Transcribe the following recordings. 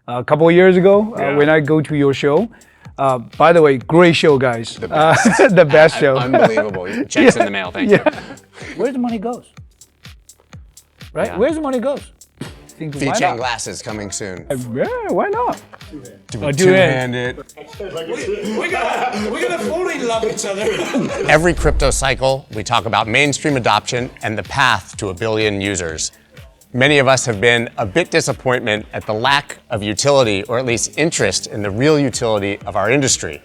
a couple of years ago when I go to your show. By the way, great show, guys. The best. The best show. Unbelievable. Checks in the mail. Thank you. Where the money goes? Right? Yeah. Where's the money goes? VeChain glasses coming soon. Yeah, why not? Two-handed. We're gonna fully love each other. Every crypto cycle, we talk about mainstream adoption and the path to 1 billion users. Many of us have been a bit disappointed at the lack of utility, or at least interest in the real utility of our industry.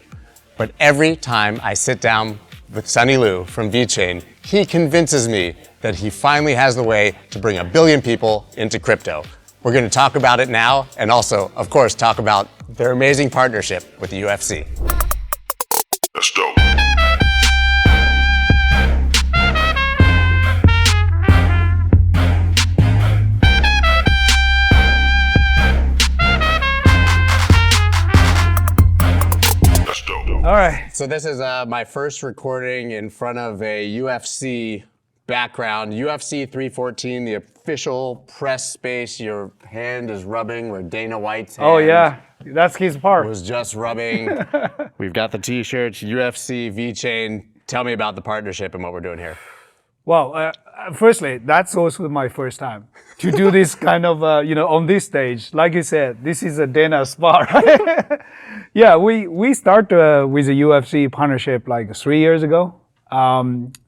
But every time I sit down with Sunny Liu from VeChain, he convinces me that he finally has the way to bring 1 billion people into crypto. We're going to talk about it now, and also, of course, talk about their amazing partnership with the UFC. Let's go. All right. So this is my first recording in front of a UFC background. UFC 314, the official press space. Your hand is rubbing where Dana White's hand. Oh yeah, that's his part. Was just rubbing. We've got the t-shirts, UFC, VeChain. Tell me about the partnership and what we're doing here. Well, firstly, that's also my first time to do this kind of, on this stage. Like you said, this is a Dana spot, right? Yeah, we started with the UFC partnership like 3 years ago.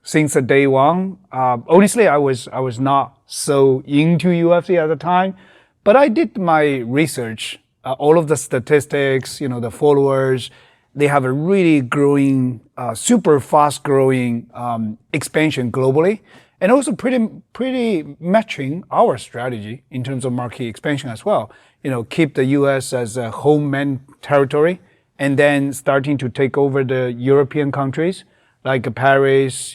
Since the day one, honestly, I was not so into UFC at the time, but I did my research, all of the statistics, the followers. They have a really growing, super fast growing expansion globally, and also pretty matching our strategy in terms of market expansion as well. Keep the US as a homeland territory, and then starting to take over the European countries like Paris,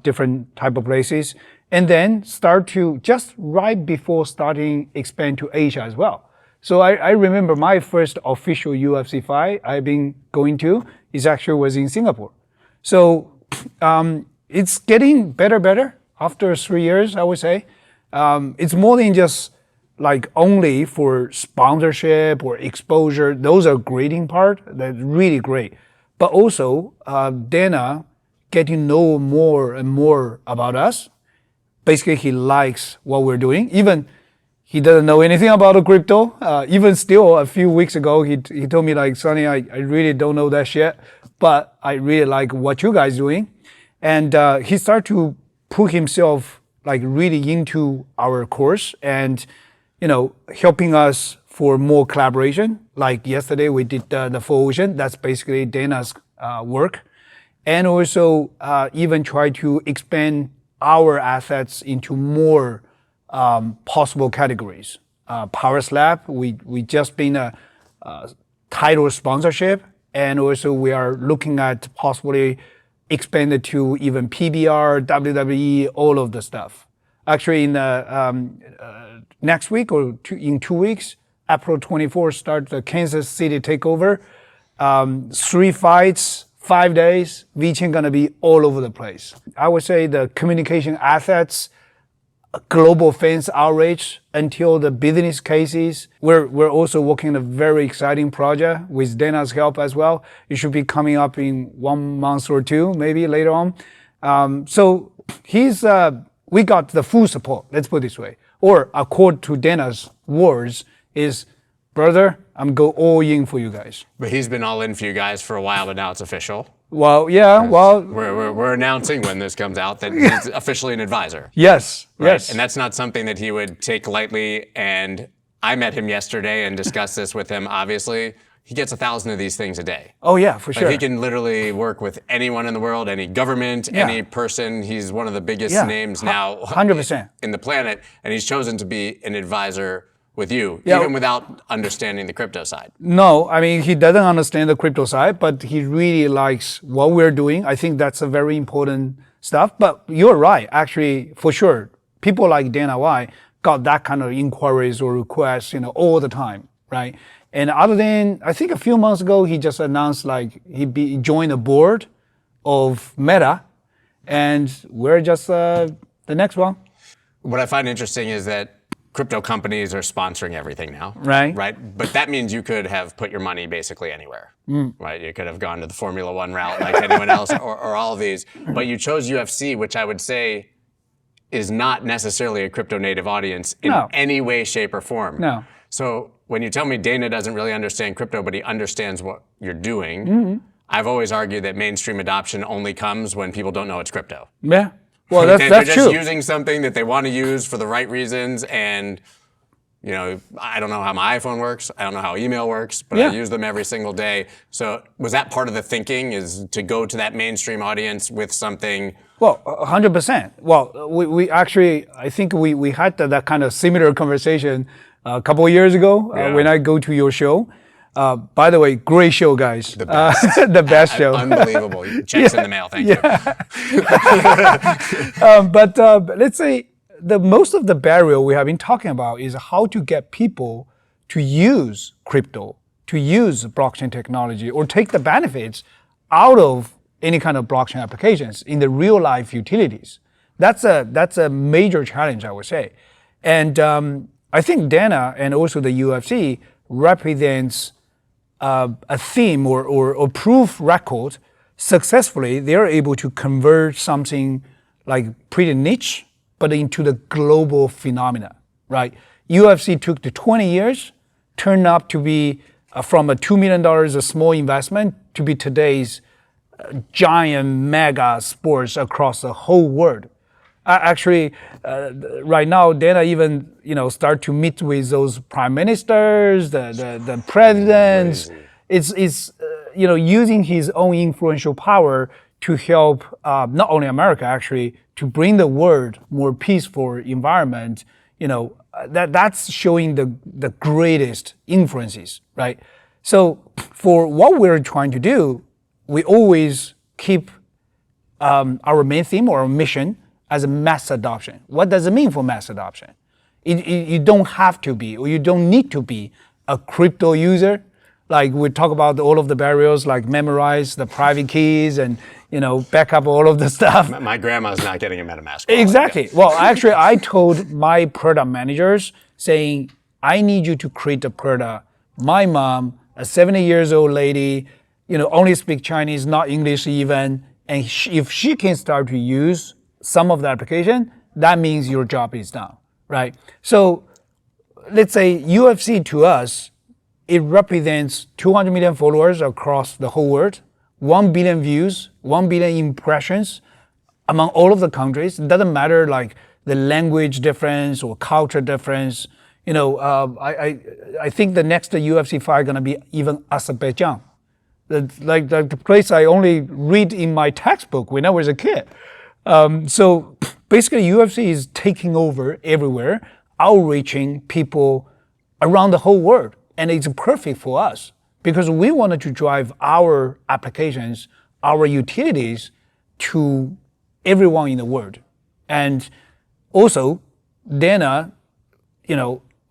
different type of places, and then start to just right before starting expand to Asia as well. So I remember my first official UFC fight I've been going to was in Singapore. So it's getting better after 3 years, I would say. It's more than just like only for sponsorship or exposure. Those are grading part. That's really great. But also Dana getting to know more and more about us. Basically, he likes what we're doing. Even he doesn't know anything about the crypto. Even still, a few weeks ago, he told me like, Sonny, I really don't know that shit, but I really like what you guys doing. And he started to put himself like really into our course and, helping us for more collaboration. Like yesterday, we did the Full Ocean. That's basically Dana's work. And also even try to expand our assets into more possible categories. Power Slab, we just been a title sponsorship, and also we are looking at possibly expand it to even PBR, WWE, all of the stuff. Actually, in next week or in 2 weeks, April 24th, start the Kansas City takeover. 3 fights, 5 days. VeChain gonna be all over the place. I would say the communication assets, global fans outreach until the business cases. We're also working on a very exciting project with Dana's help as well. It should be coming up in 1 month or 2, maybe later on. So we got the full support, let's put it this way. Or according to Dana's words is, brother, I'm go all in for you guys. But he's been all in for you guys for a while, but now it's official. Well, yeah, We're announcing when this comes out that he's officially an advisor. Yes, right? yes. And that's not something that he would take lightly. And I met him yesterday and discussed this with him, obviously. He gets 1,000 of these things a day. Oh yeah, for sure. He can literally work with anyone in the world, any government, any person. He's one of the biggest names now 100%. in the planet. And he's chosen to be an advisor with you, even without understanding the crypto side. No, I mean, he doesn't understand the crypto side, but he really likes what we're doing. I think that's a very important stuff. But you're right, actually, for sure. People like Dana White got that kind of inquiries or requests, all the time, right? And other than, I think a few months ago, he just announced like he joined the board of Meta, and we're just the next one. What I find interesting is that crypto companies are sponsoring everything now. Right. Right. But that means you could have put your money basically anywhere. Right. You could have gone to the Formula One route like anyone else or all of these. But you chose UFC, which I would say is not necessarily a crypto native audience in any way, shape, or form. No. So when you tell me Dana doesn't really understand crypto, but he understands what you're doing, I've always argued that mainstream adoption only comes when people don't know it's crypto. Yeah. Well, They're that's just true. using something that they want to use for the right reasons, and you know, I don't know how my iPhone works. I don't know how email works, but I use them every single day. So was that part of the thinking, is to go to that mainstream audience with something? Well, 100%. Well, we actually, I think we had that kind of similar conversation a couple of years ago when I go to your show. By the way, great show, guys. The best. The best show. Unbelievable. Checks in the mail. Thank you. But let's say most of the barrier we have been talking about is how to get people to use crypto, to use blockchain technology, or take the benefits out of any kind of blockchain applications in the real life utilities. That's a major challenge, I would say. And I think Dana and also the UFC represents a theme or proof record. Successfully, they're able to convert something like pretty niche, but into the global phenomena, right? UFC took the 20 years, turned up to be from a $2 million a small investment to be today's giant mega sports across the whole world. Actually, right now, Dana even start to meet with those prime ministers, the presidents. It's using his own influential power to help not only America, actually, to bring the world more peaceful environment. That's showing the greatest influences, right? So for what we're trying to do, we always keep our main theme or our mission as a mass adoption. What does it mean for mass adoption? You don't have to be, or you don't need to be a crypto user. Like we talk about all of the barriers, like memorize the private keys and back up all of the stuff. My grandma's not getting a MetaMask wallet. Exactly. Well, actually, I told my product managers saying, I need you to create a product. My mom, a 70 years old lady, only speak Chinese, not English even, and if she can start to use some of the application, that means your job is done, right? So let's say UFC to us, it represents 200 million followers across the whole world, 1 billion views, 1 billion impressions among all of the countries. It doesn't matter like the language difference or culture difference. I think the next UFC fight gonna be even Azerbaijan. The place I only read in my textbook when I was a kid. So basically UFC is taking over everywhere, outreaching people around the whole world. And it's perfect for us because we wanted to drive our applications, our utilities to everyone in the world. And also, Dana,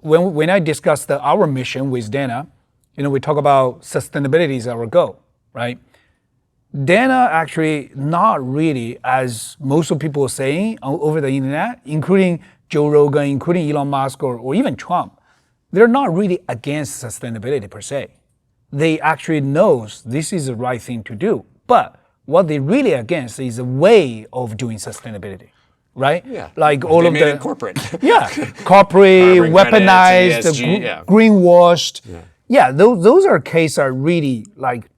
when I discussed our mission with Dana, we talk about sustainability is our goal, right? Dana actually not really, as most of people are saying over the internet, including Joe Rogan, including Elon Musk, or even Trump, they're not really against sustainability per se. They actually knows this is the right thing to do. But what they're really against is the way of doing sustainability, right? Yeah. Like all they of made the it corporate. corporate, Carbon weaponized, credits, ESG, greenwashed. Yeah, those are cases are really like,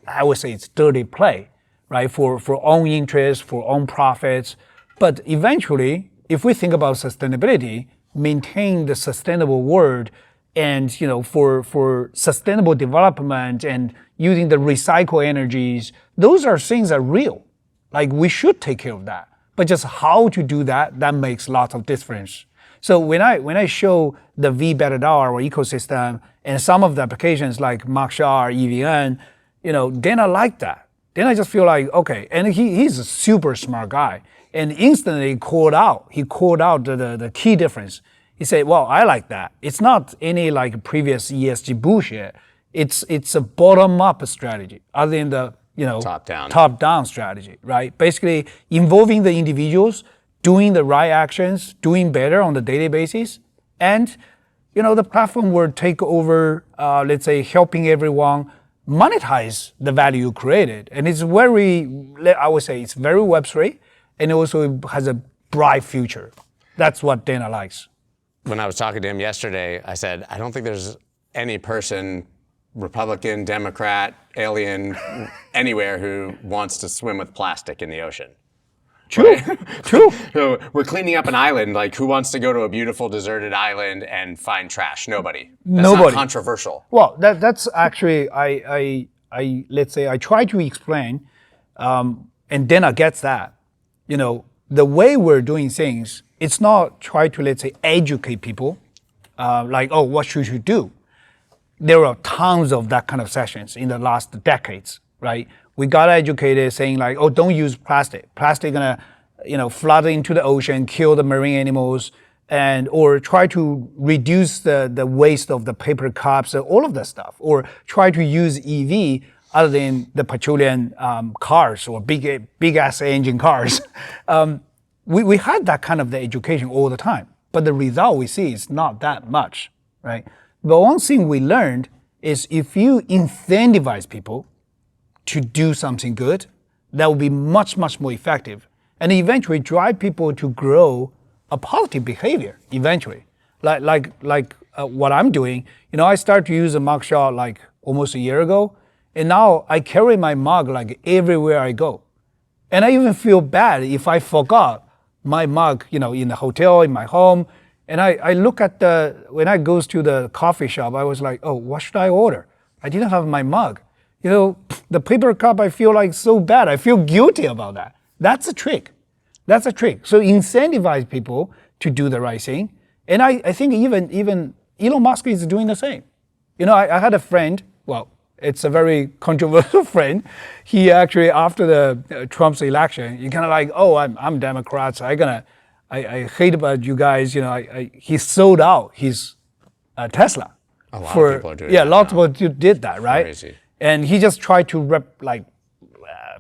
I would say it's dirty play, right? For own interest, for own profits. But eventually, if we think about sustainability, maintain the sustainable world and for sustainable development and using the recycle energies, those are things that are real. Like we should take care of that. But just how to do that makes lots of difference. So when I show the VebetterDAO, our ecosystem, and some of the applications like Melker, EVN, Dana liked that. Dana just feel like, okay, and he's a super smart guy. And instantly he called out the key difference. He said, well, I like that. It's not any like previous ESG bullshit. It's a bottom-up strategy, other than the top-down strategy, right? Basically involving the individuals, doing the right actions, doing better on the daily basis, And, the platform will take over, let's say, helping everyone monetize the value you created. And it's I would say it's very Web3, and also has a bright future. That's what Dana likes. When I was talking to him yesterday, I said, I don't think there's any person, Republican, Democrat, alien, anywhere who wants to swim with plastic in the ocean. True, Right? true. So we're cleaning up an island. Like, who wants to go to a beautiful deserted island and find trash? Nobody. That's Nobody. Not controversial. Well, that's actually, let's say I try to explain, and Dana gets that. The way we're doing things, it's not try to, let's say, educate people, like, oh, what should you do? There are tons of that kind of sessions in the last decades, right? We got educated saying like, oh, don't use plastic. Plastic gonna, flood into the ocean, kill the marine animals, or try to reduce the waste of the paper cups, all of that stuff, or try to use EV other than the petroleum cars or big ass engine cars. We had that kind of the education all the time, but the result we see is not that much, right? But one thing we learned is if you incentivize people to do something good, that will be much, much more effective, and eventually drive people to grow a positive behavior. Eventually, like what I'm doing. I started to use a mug shot like almost a year ago, and now I carry my mug like everywhere I go, and I even feel bad if I forgot my mug, in the hotel, in my home, and I look at when I goes to the coffee shop, I was like, oh, what should I order? I didn't have my mug. The paper cup, I feel like so bad. I feel guilty about that. That's a trick. So incentivize people to do the right thing. And I think even Elon Musk is doing the same. I had a friend, well, it's a very controversial friend. He actually, after the Trump's election, he kind of like, oh, I'm Democrat, so I hate about you guys. He sold out his Tesla. A lot of people are doing that. Yeah, lots of people did that, right? Crazy. And he just tried to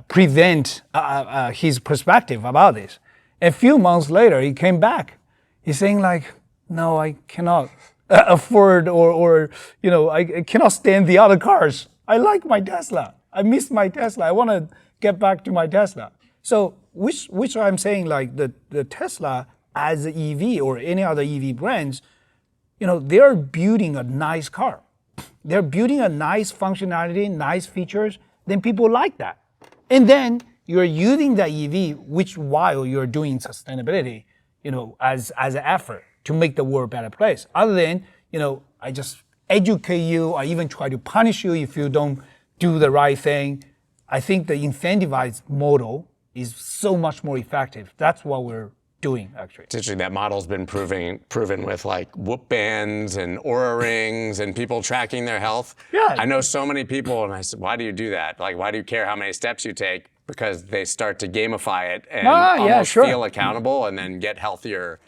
prevent his perspective about this. A few months later, he came back. He's saying like, no, I cannot afford or I cannot stand the other cars. I like my Tesla. I miss my Tesla. I want to get back to my Tesla. So which I'm saying like the Tesla as an EV or any other EV brands, they're building a nice car. They're building a nice functionality, nice features, then people like that. And then you're using the EV, while you're doing sustainability, as an effort to make the world a better place. Other than, I just educate you, I even try to punish you if you don't do the right thing. I think the incentivized model is so much more effective. That's what we're doing, actually. It's interesting that model's been proven with like Whoop bands and Oura rings and people tracking their health. Yeah. I know so many people, and I said, why do you do that? Like, why do you care how many steps you take? Because they start to gamify it and almost feel accountable and then get healthier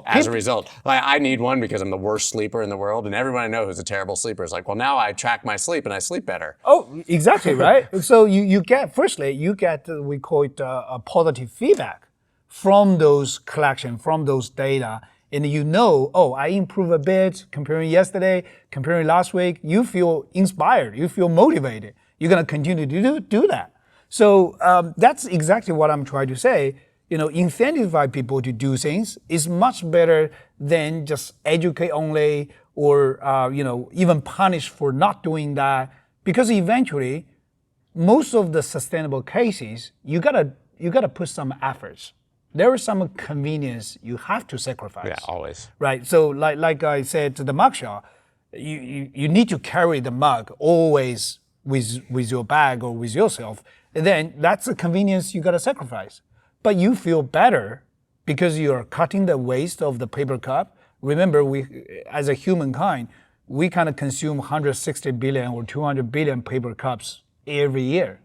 as a result. Like, I need one because I'm the worst sleeper in the world, and everyone I know who's a terrible sleeper is like, well, now I track my sleep and I sleep better. Oh, exactly, right? So you get, we call it a positive feedback from those collection, from those data, and I improve a bit comparing yesterday, comparing last week. You feel inspired, you feel motivated. You're gonna continue to do that. So that's exactly what I'm trying to say. Incentivize people to do things is much better than just educate only or even punish for not doing that. Because eventually, most of the sustainable cases, you gotta put some efforts. There is some convenience you have to sacrifice. Yeah, always. Right. So like I said to the mug shop, you need to carry the mug always with your bag or with yourself. And then that's a convenience you gotta sacrifice. But you feel better because you're cutting the waste of the paper cup. Remember, we, as a humankind, we kind of consume 160 billion or 200 billion paper cups every year.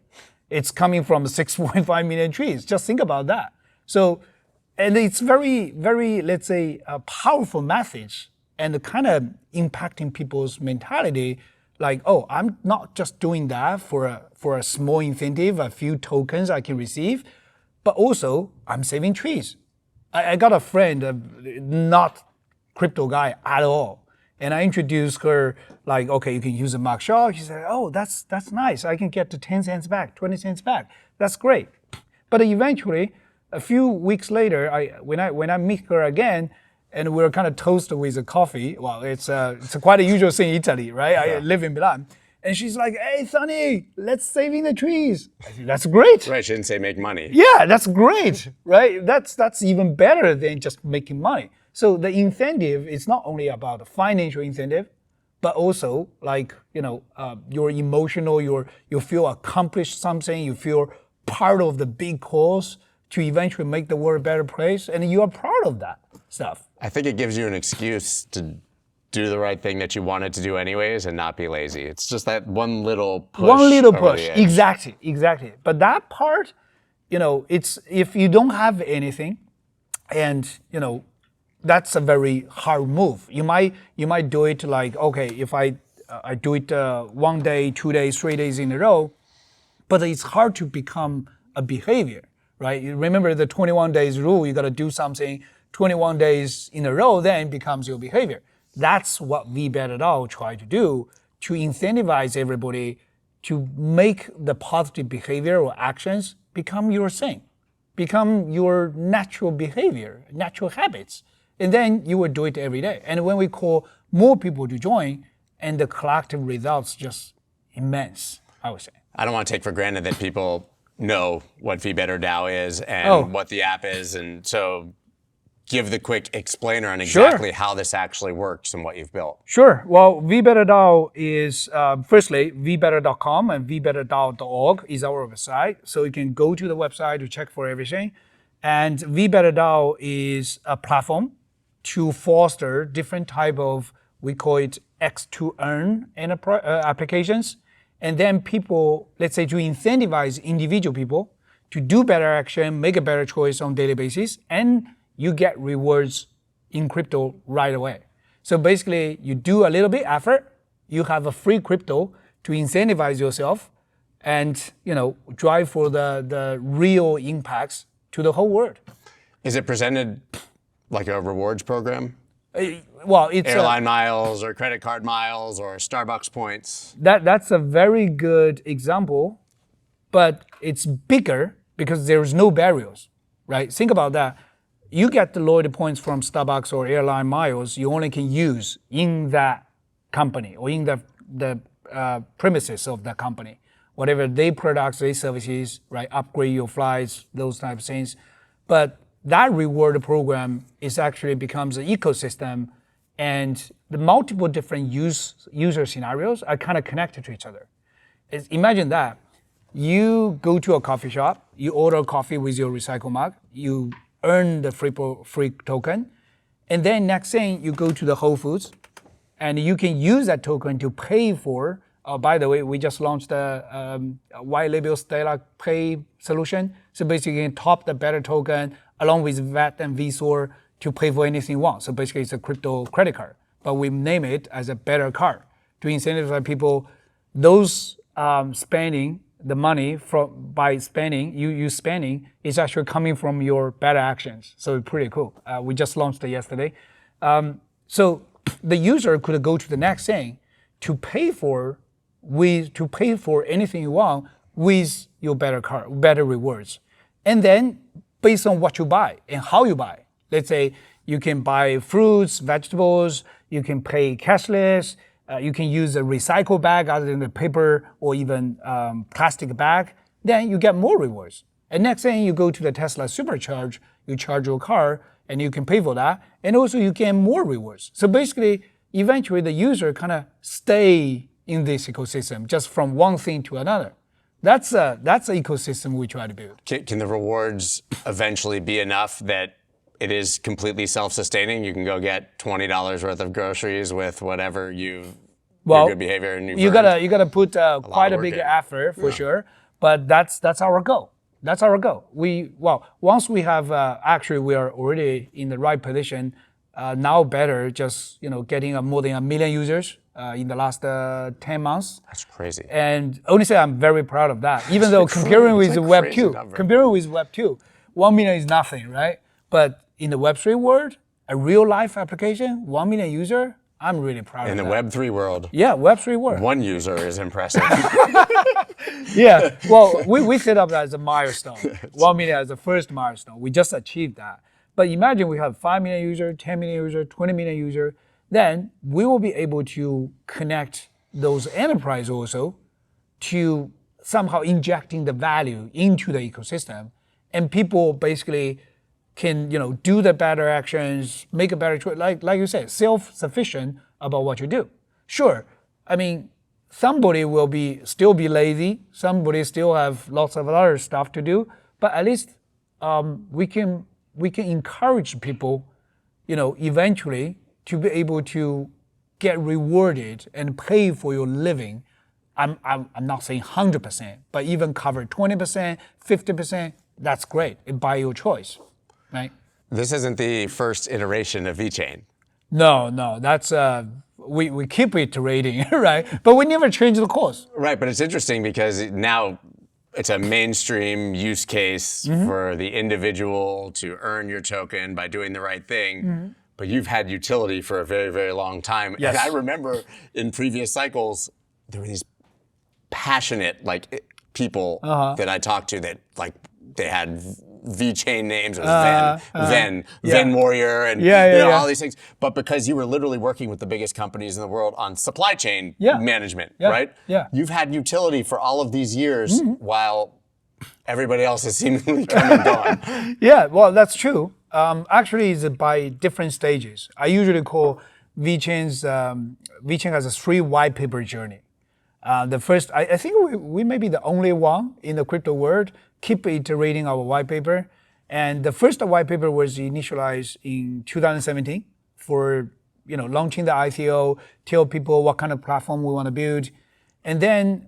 It's coming from 6.5 million trees. Just think about that. So, and it's very, very, let's say, a powerful message and kind of impacting people's mentality. Like, oh, I'm not just doing that for a small incentive, a few tokens I can receive, but also I'm saving trees. I got a friend, not crypto guy at all. And I introduced her like, okay, you can use a mug shot. She said, oh, that's nice. I can get to 10 cents back, 20 cents back. That's great. But eventually, a few weeks later, when I meet her again, and we're kind of toasted with a coffee. Well, it's quite a usual thing in Italy, right? Yeah. I live in Milan. And she's like, hey, Sonny, let's saving the trees. I think that's great. Right, she didn't say make money. Yeah, that's great, right? That's even better than just making money. So the incentive is not only about the financial incentive, but also like, your emotional, you feel accomplished something, you feel part of the big cause to eventually make the world a better place, and you are proud of that stuff. I think it gives you an excuse to do the right thing that you wanted to do anyways and not be lazy. It's just that one little push. Exactly. But that part, it's if you don't have anything, and that's a very hard move. You might do it like, okay, if I do it 1 day, 2 days, 3 days in a row, but it's hard to become a behavior, right? You remember the 21 days rule, you gotta do something 21 days in a row, then it becomes your behavior. That's what VebetterDAO try to do, to incentivize everybody to make the positive behavior or actions become your thing, become your natural behavior, natural habits. And then you will do it every day. And when we call more people to join, and the collective results just immense, I would say. I don't want to take for granted that people know what VebetterDAO is and what the app is. And so give the quick explainer on exactly how this actually works and what you've built. Sure. Well, VebetterDAO is, firstly, VebetterDAO.com and VebetterDAO.org is our website. So you can go to the website to check for everything. And VebetterDAO is a platform to foster different type of, we call it X2Earn applications. And then people, let's say, to incentivize individual people to do better action, make a better choice on a daily basis, and you get rewards in crypto right away. So basically, you do a little bit effort, you have a free crypto to incentivize yourself and drive for the real impacts to the whole world. Is it presented like a rewards program? Well, it's airline miles or credit card miles or Starbucks points. That's a very good example, but it's bigger because there's no barriers, right? Think about that. You get the loyalty points from Starbucks or airline miles, you only can use in that company or in the premises of that company. Whatever they products, they services, right? Upgrade your flights, those type of things. But that reward program is actually becomes an ecosystem, and the multiple different user scenarios are kind of connected to each other. Imagine that. You go to a coffee shop, you order coffee with your recycle mug, you earn the free token, and then next thing you go to the Whole Foods, and you can use that token to pay for. By the way, we just launched a white label Stella Pay solution. So basically, you can top the Better token along with VAT and VSOR to pay for anything you want. So basically, it's a crypto credit card, but we name it as a Better card to incentivize people. Those spending the money by spending, you spending is actually coming from your better actions. So it's pretty cool. We just launched it yesterday. So the user could go to the next thing to pay for anything you want with your better rewards. And then based on what you buy and how you buy. Let's say you can buy fruits, vegetables, you can pay cashless, you can use a recycle bag other than the paper or even plastic bag, then you get more rewards. And next thing you go to the Tesla Supercharge, you charge your car and you can pay for that. And also you get more rewards. So basically, eventually the user kind of stay in this ecosystem just from one thing to another. That's an ecosystem we try to build. Can the rewards eventually be enough that it is completely self-sustaining? You can go get $20 worth of groceries with whatever your good behavior and you gotta put quite a big effort for sure. But that's our goal. That's our goal. Once we have actually we are already in the right position. Now better just getting more than 1 million users in the last 10 months. That's crazy. And honestly, I'm very proud of that. Even though comparing with Web 2, 1 million is nothing, right? But in the Web3 world, a real life application, 1 million user, I'm really proud In of the that. Web3 world, Yeah, Web3 world. one user is impressive. Yeah, well, we set up that as a milestone. 1 million as the first milestone. We just achieved that. But imagine we have 5 million users, 10 million users, 20 million users. Then we will be able to connect those enterprise also to somehow injecting the value into the ecosystem. And people basically can, do the better actions, make a better choice. Like you said, self-sufficient about what you do. Sure, I mean, somebody will still be lazy. Somebody still have lots of other stuff to do. But at least we can encourage people, eventually to be able to get rewarded and pay for your living. I'm not saying 100%, but even cover 20%, 50%. That's great. By your choice, right? This isn't the first iteration of VeChain. No, that's we keep iterating, right? But we never change the course. Right, but it's interesting because now it's a mainstream use case for the individual to earn your token by doing the right thing. But you've had utility for a very, very long time. Yes. And I remember in previous cycles, there were these passionate people that I talked to that they had VeChain names. It was Ven Warrior, and all these things. But because you were literally working with the biggest companies in the world on supply chain management, right? Yeah. You've had utility for all of these years while everybody else has seemingly come and gone. Yeah, well, that's true. Actually, it's by different stages. I usually call VeChain has a 3 white paper journey. The first, I think we may be the only one in the crypto world keep iterating our white paper. And the first white paper was initialized in 2017 for launching the ICO, tell people what kind of platform we want to build. And then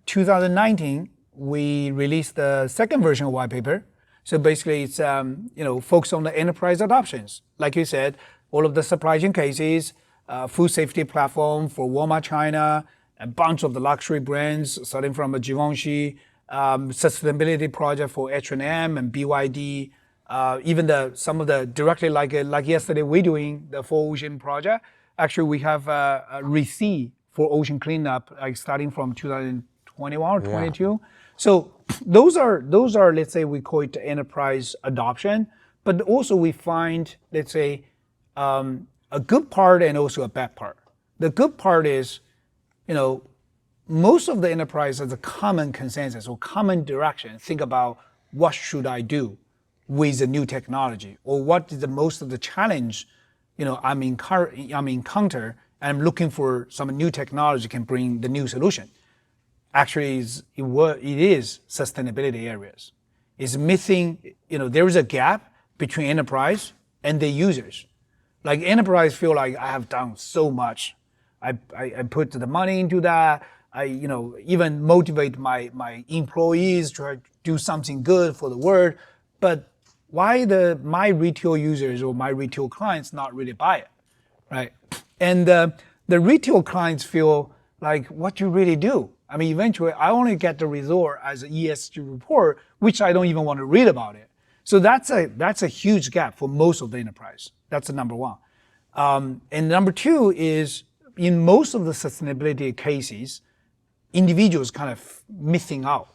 2019, we released the second version of white paper. So basically it's focused on the enterprise adoptions. Like you said, all of the supply chain cases, food safety platform for Walmart China, a bunch of the luxury brands, starting from Givenchy, sustainability project for H&M and BYD, even some of the directly like yesterday we're doing the 4Ocean project. Actually, we have a receipt for ocean cleanup, starting from 2021 or 22. So those are let's say we call it enterprise adoption, but also we find let's say a good part and also a bad part. The good part is, most of the enterprise has a common consensus or common direction. Think about what should I do with the new technology, or what is the most of the challenge, I'm encounter, and I'm looking for some new technology can bring the new solution. Actually, it is sustainability areas. It's missing, there is a gap between enterprise and the users. Like enterprise feel like I have done so much. I put the money into that. I even motivate my employees to do something good for the world. But why my retail users or my retail clients not really buy it, right? And the retail clients feel like, what you really do? I mean, eventually I only get the result as an ESG report, which I don't even want to read about it. So that's a huge gap for most of the enterprise. That's the number one. And number two is, in most of the sustainability cases, individuals kind of missing out.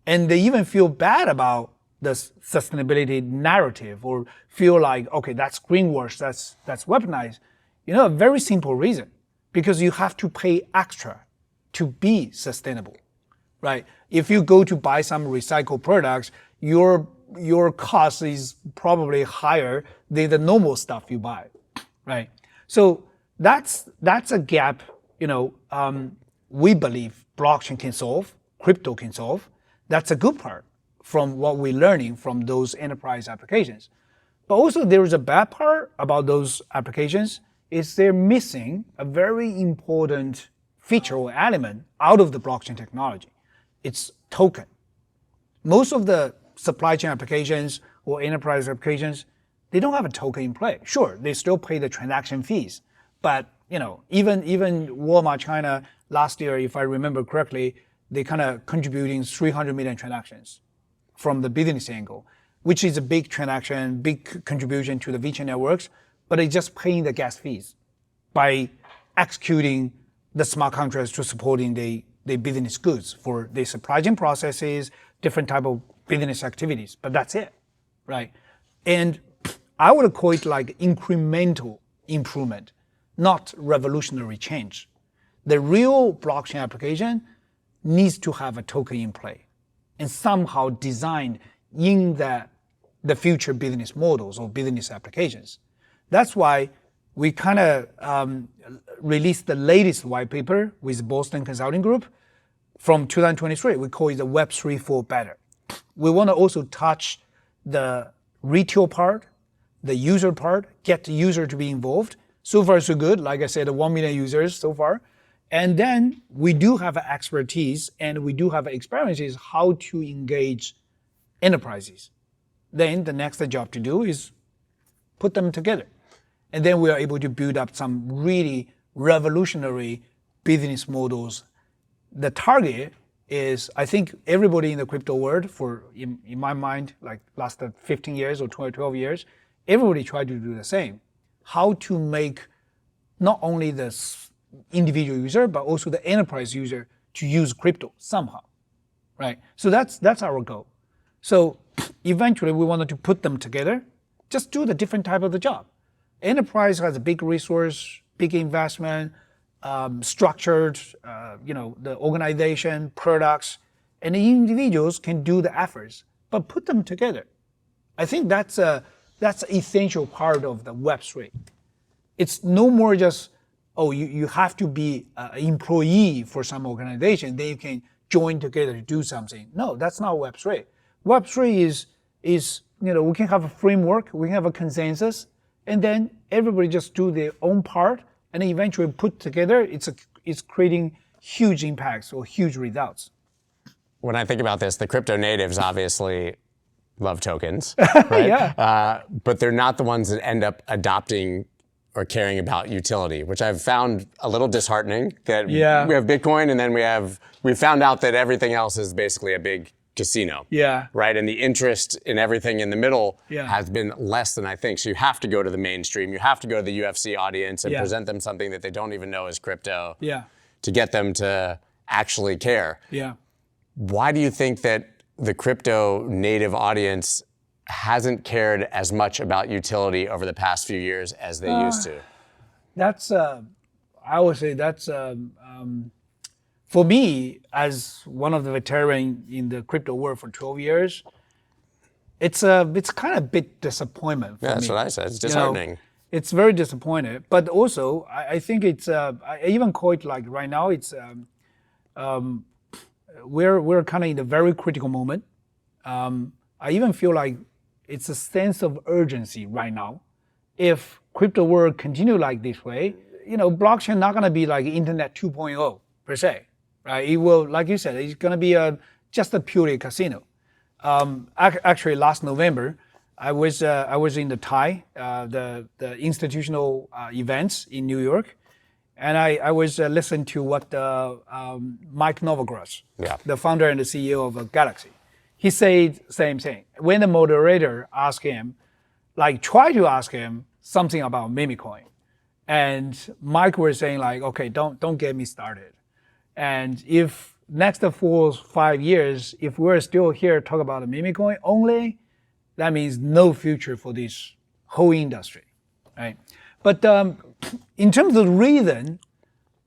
And they even feel bad about the sustainability narrative, or feel like, okay, that's greenwash, that's weaponized. A very simple reason, because you have to pay extra to be sustainable, right? If you go to buy some recycled products, your cost is probably higher than the normal stuff you buy, right? So that's a gap, we believe blockchain can solve, crypto can solve. That's a good part from what we're learning from those enterprise applications. But also there is a bad part about those applications, is they're missing a very important feature or element out of the blockchain technology. It's token. Most of the supply chain applications or enterprise applications, they don't have a token in play. Sure, they still pay the transaction fees, but even Walmart China last year, if I remember correctly, they kind of contributing 300 million transactions from the business angle. which is a big transaction, big contribution to the VeChain networks, but it's just paying the gas fees by executing the smart contracts to supporting the business goods for the supply chain processes, different type of business activities, but that's it, right? And I would call it like incremental improvement, not revolutionary change. The real blockchain application needs to have a token in play and somehow designed in the future business models or business applications. That's why we kind of released the latest white paper with Boston Consulting Group from 2023. We call it the Web3 for Better. We want to also touch the retail part, the user part, get the user to be involved. So far, so good. Like I said, 1 million users so far. And then we do have expertise and we do have experiences how to engage enterprises. Then the next job to do is put them together. And then we are able to build up some really revolutionary business models. The target is, I think everybody in the crypto world in my mind, like last 15 years or 12 years, everybody tried to do the same. How to make not only the individual user, but also the enterprise user to use crypto somehow, right? So that's our goal. So eventually we wanted to put them together, just do the different type of the job. Enterprise has a big resource, big investment, structured, the organization, products, and the individuals can do the efforts, but put them together. I think that's an essential part of the Web3. It's no more just, you have to be an employee for some organization, then you can join together to do something. No, that's not Web3. Web3 is we can have a framework, we can have a consensus, and then everybody just do their own part, and eventually put together, it's creating huge impacts or huge results. When I think about this, the crypto natives obviously love tokens, right? Yeah. But they're not the ones that end up adopting or caring about utility, which I've found a little disheartening. That we have Bitcoin, and then we found out that everything else is basically a big casino. Yeah. Right? And the interest in everything in the middle has been less than I think. So you have to go to the mainstream. You have to go to the UFC audience and present them something that they don't even know is crypto to get them to actually care. Yeah. Why do you think that the crypto native audience hasn't cared as much about utility over the past few years as they used to? That's, I would say that's, for me, as one of the veterans in the crypto world for 12 years, it's kind of a bit disappointment for me. That's what I said. It's disheartening. It's very disappointed, but also I think it's, I even call it like right now, it's, we're kind of in a very critical moment. I even feel like it's a sense of urgency right now. If crypto world continue like this way, blockchain not gonna be like Internet 2.0 per se, right? It will, like you said, it's gonna be just a purely casino. Actually, last November, I was in the TIE, the institutional events in New York, and I was listening to what Mike Novogratz, the founder and the CEO of Galaxy, he said same thing. When the moderator asked him, try to ask him something about memecoin, and Mike was saying okay, don't get me started. And if next 4 or 5 years, if we're still here talk about a memecoin only, that means no future for this whole industry, right? But in terms of the reason,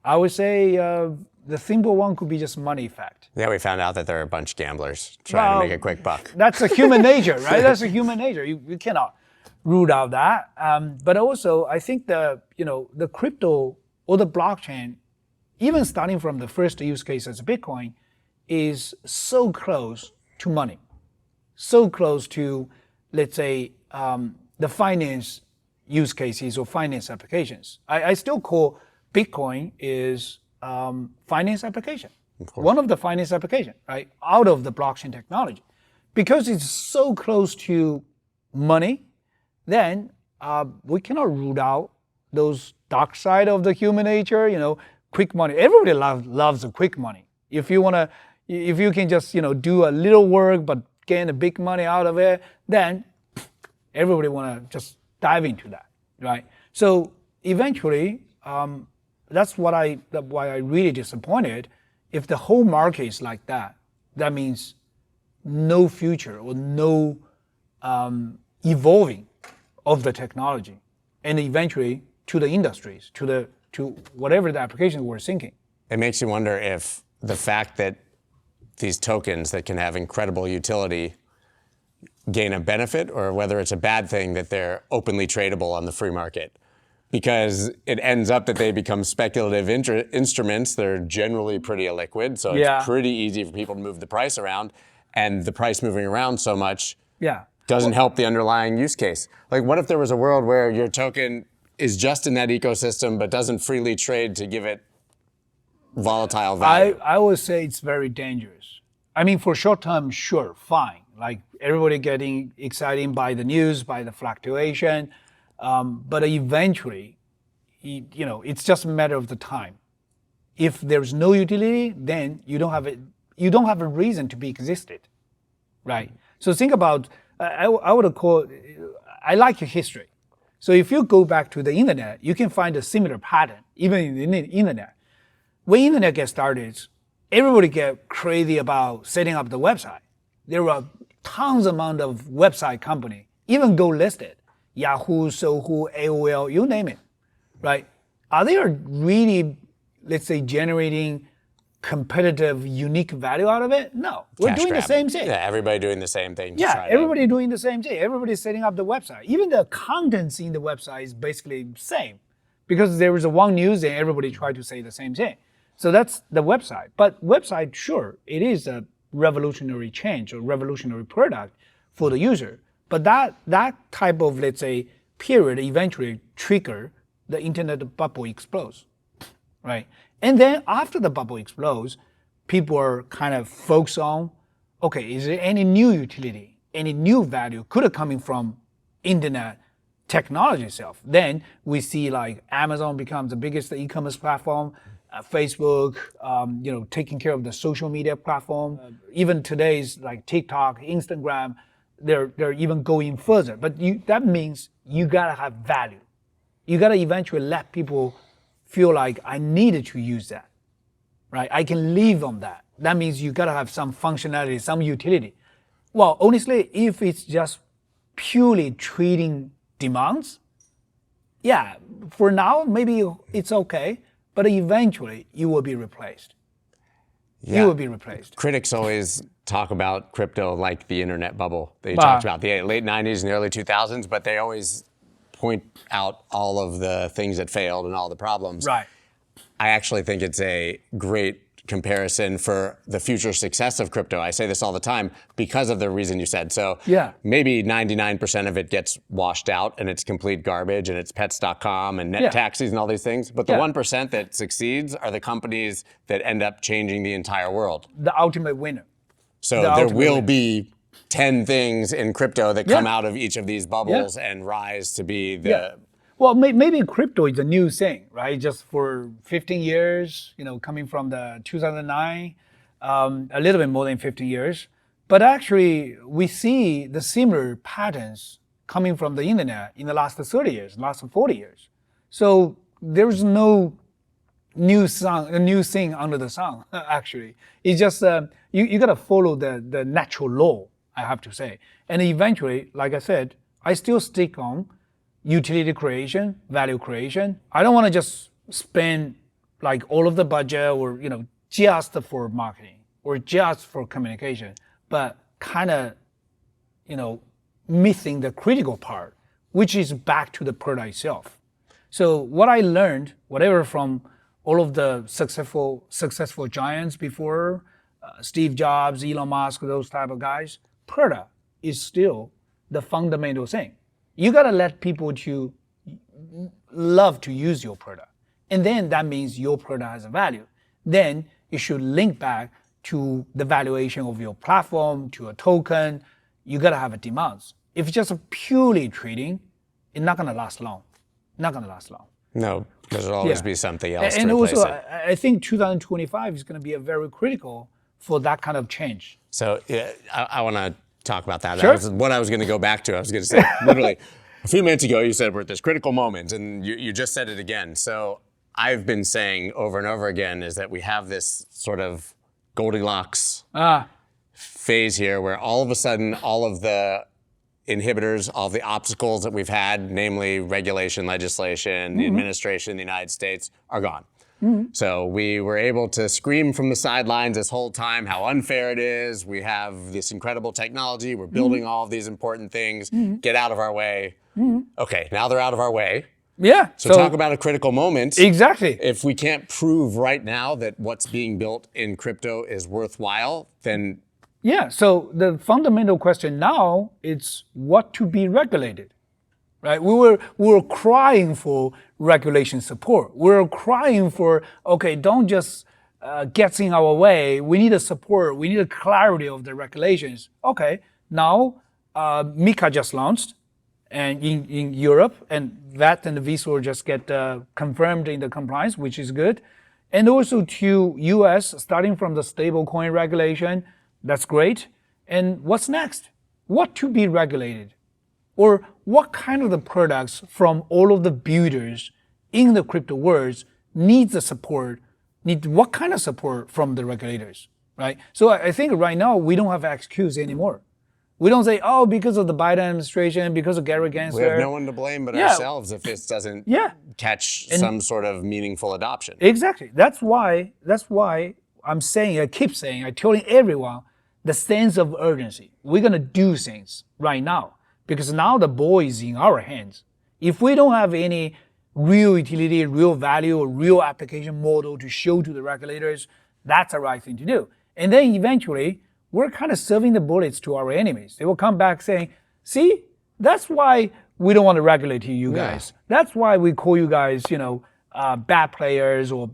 I would say the simple one could be just money effect. Yeah, we found out that there are a bunch of gamblers trying to make a quick buck. That's a human nature, right? That's a human nature. You cannot rule out that. But also, I think the crypto or the blockchain, even starting from the first use case as Bitcoin, is so close to money, so close to, let's say, the finance use cases or finance applications. I still call Bitcoin is finance application. One of the finance application, right? Out of the blockchain technology. Because it's so close to money, then we cannot rule out those dark side of the human nature, quick money. Everybody loves the quick money. If you can just, do a little work, but gain a big money out of it, then everybody want to just dive into that, right? So eventually, that's why I really disappointed. If the whole market is like that, that means no future or no evolving of the technology, and eventually to the industries, to whatever the application we're thinking. It makes you wonder if the fact that these tokens that can have incredible utility gain a benefit, or whether it's a bad thing that they're openly tradable on the free market. Because it ends up that they become speculative instruments. They're generally pretty illiquid, so it's pretty easy for people to move the price around. And the price moving around so much doesn't help the underlying use case. Like, what if there was a world where your token is just in that ecosystem but doesn't freely trade to give it volatile value? I would say it's very dangerous. I mean, for short term, sure, fine. Like, everybody getting excited by the news, by the fluctuation. But eventually, it's just a matter of the time. If there's no utility, then you don't have a reason to be existed, right? So think about, I like your history. So if you go back to the internet, you can find a similar pattern, even in the internet. When internet gets started, everybody get crazy about setting up the website. There were tons amount of website company, even go listed. Yahoo, Sohu, AOL, you name it, right? Are they really, let's say, generating competitive, unique value out of it? No, we're doing the same thing. Yeah, everybody doing the same thing. Everybody doing the same thing. Everybody's setting up the website. Even the contents in the website is basically the same, because there was one news and everybody tried to say the same thing. So that's the website. But website, sure, it is a revolutionary change or revolutionary product for the user. But that type of, let's say, period eventually trigger the internet bubble explodes, right? And then after the bubble explodes, people are kind of focused on, okay, is there any new utility, any new value could have coming from internet technology itself? Then we see like Amazon becomes the biggest e-commerce platform, Facebook, taking care of the social media platform. Even today's like TikTok, Instagram, they're even going further. But that means you gotta have value. You gotta eventually let people feel like I needed to use that, right? I can live on that. That means you gotta have some functionality, some utility. Well, honestly, if it's just purely trading demands, yeah, for now, maybe it's okay, but eventually you will be replaced. Yeah. You will be replaced. Critics always talk about crypto like the internet bubble that you talked about, the late 90s and the early 2000s, but they always point out all of the things that failed and all the problems. Right. I actually think it's a great comparison for the future success of crypto. I say this all the time because of the reason you said. So maybe 99% of it gets washed out and it's complete garbage and it's pets.com and net taxis and all these things. But the 1% that succeeds are the companies that end up changing the entire world. The ultimate winner. So there will be 10 things in crypto that come out of each of these bubbles and rise to be the... Well, maybe crypto is a new thing, right? Just for 15 years, coming from the 2009, a little bit more than 15 years. But actually, we see the similar patterns coming from the internet in the last 30 years, last 40 years. So there's no new thing under the sun, actually. It's just, you gotta follow the natural law, I have to say. And eventually, like I said, I still stick on utility creation, value creation. I don't want to just spend like all of the budget or, just for marketing or just for communication, but kind of, missing the critical part, which is back to the product itself. So what I learned, whatever from all of the successful giants before, Steve Jobs, Elon Musk, those type of guys, product is still the fundamental thing. You gotta let people to love to use your product. And then that means your product has a value. Then you should link back to the valuation of your platform, to a token. You gotta have a demands. If it's just purely trading, it's not gonna last long. Not gonna last long. No, there'll always be something else and to replace also, it. I think 2025 is gonna be a very critical for that kind of change. So I wanna talk about that. Sure. That was what I was going to go back to. I was going to say, literally, a few minutes ago, you said we're at this critical moment, and you just said it again. So I've been saying over and over again is that we have this sort of Goldilocks phase here where all of a sudden, all of the inhibitors, all of the obstacles that we've had, namely regulation, legislation, the administration in the United States, are gone. So we were able to scream from the sidelines this whole time how unfair it is. We have this incredible technology. We're building all of these important things. Get out of our way. Okay, now they're out of our way. Yeah. So talk about a critical moment. Exactly. If we can't prove right now that what's being built in crypto is worthwhile, then... Yeah, so the fundamental question now is what to be regulated. Right, we were crying for regulation support. We were crying for, okay, don't just get in our way. We need a support. We need a clarity of the regulations. Okay, now MiCA just launched, and in Europe, and VET and the VECHAin will just get confirmed in the compliance, which is good. And also to US, starting from the stablecoin regulation, that's great. And what's next? What to be regulated? Or what kind of the products from all of the builders in the crypto world needs the support, need what kind of support from the regulators, right? So I think right now we don't have excuse anymore. We don't say, oh, because of the Biden administration, because of Gary Gensler. We have no one to blame but ourselves if this doesn't catch some sort of meaningful adoption. Exactly. That's why I'm saying, I keep saying, I'm telling everyone the sense of urgency. We're gonna do things right now. Because now the ball is in our hands. If we don't have any real utility, real value, or real application model to show to the regulators, that's the right thing to do. And then eventually, we're kind of serving the bullets to our enemies. They will come back saying, see, that's why we don't want to regulate you guys. That's why we call you guys, bad players or,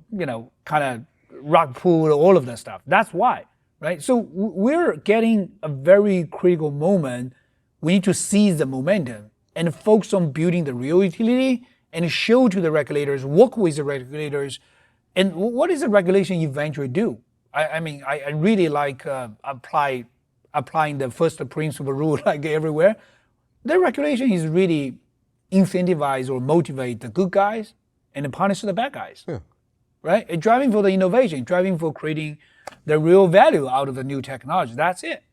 kind of rug pull, all of that stuff. That's why, right? So we're getting a very critical moment. We need to seize the momentum and focus on building the real utility and show to the regulators, work with the regulators, and what does the regulation eventually do? I really like applying the first principle rule like everywhere. The regulation is really incentivize or motivate the good guys and punish the bad guys, right? And driving for the innovation, driving for creating the real value out of the new technology. That's it.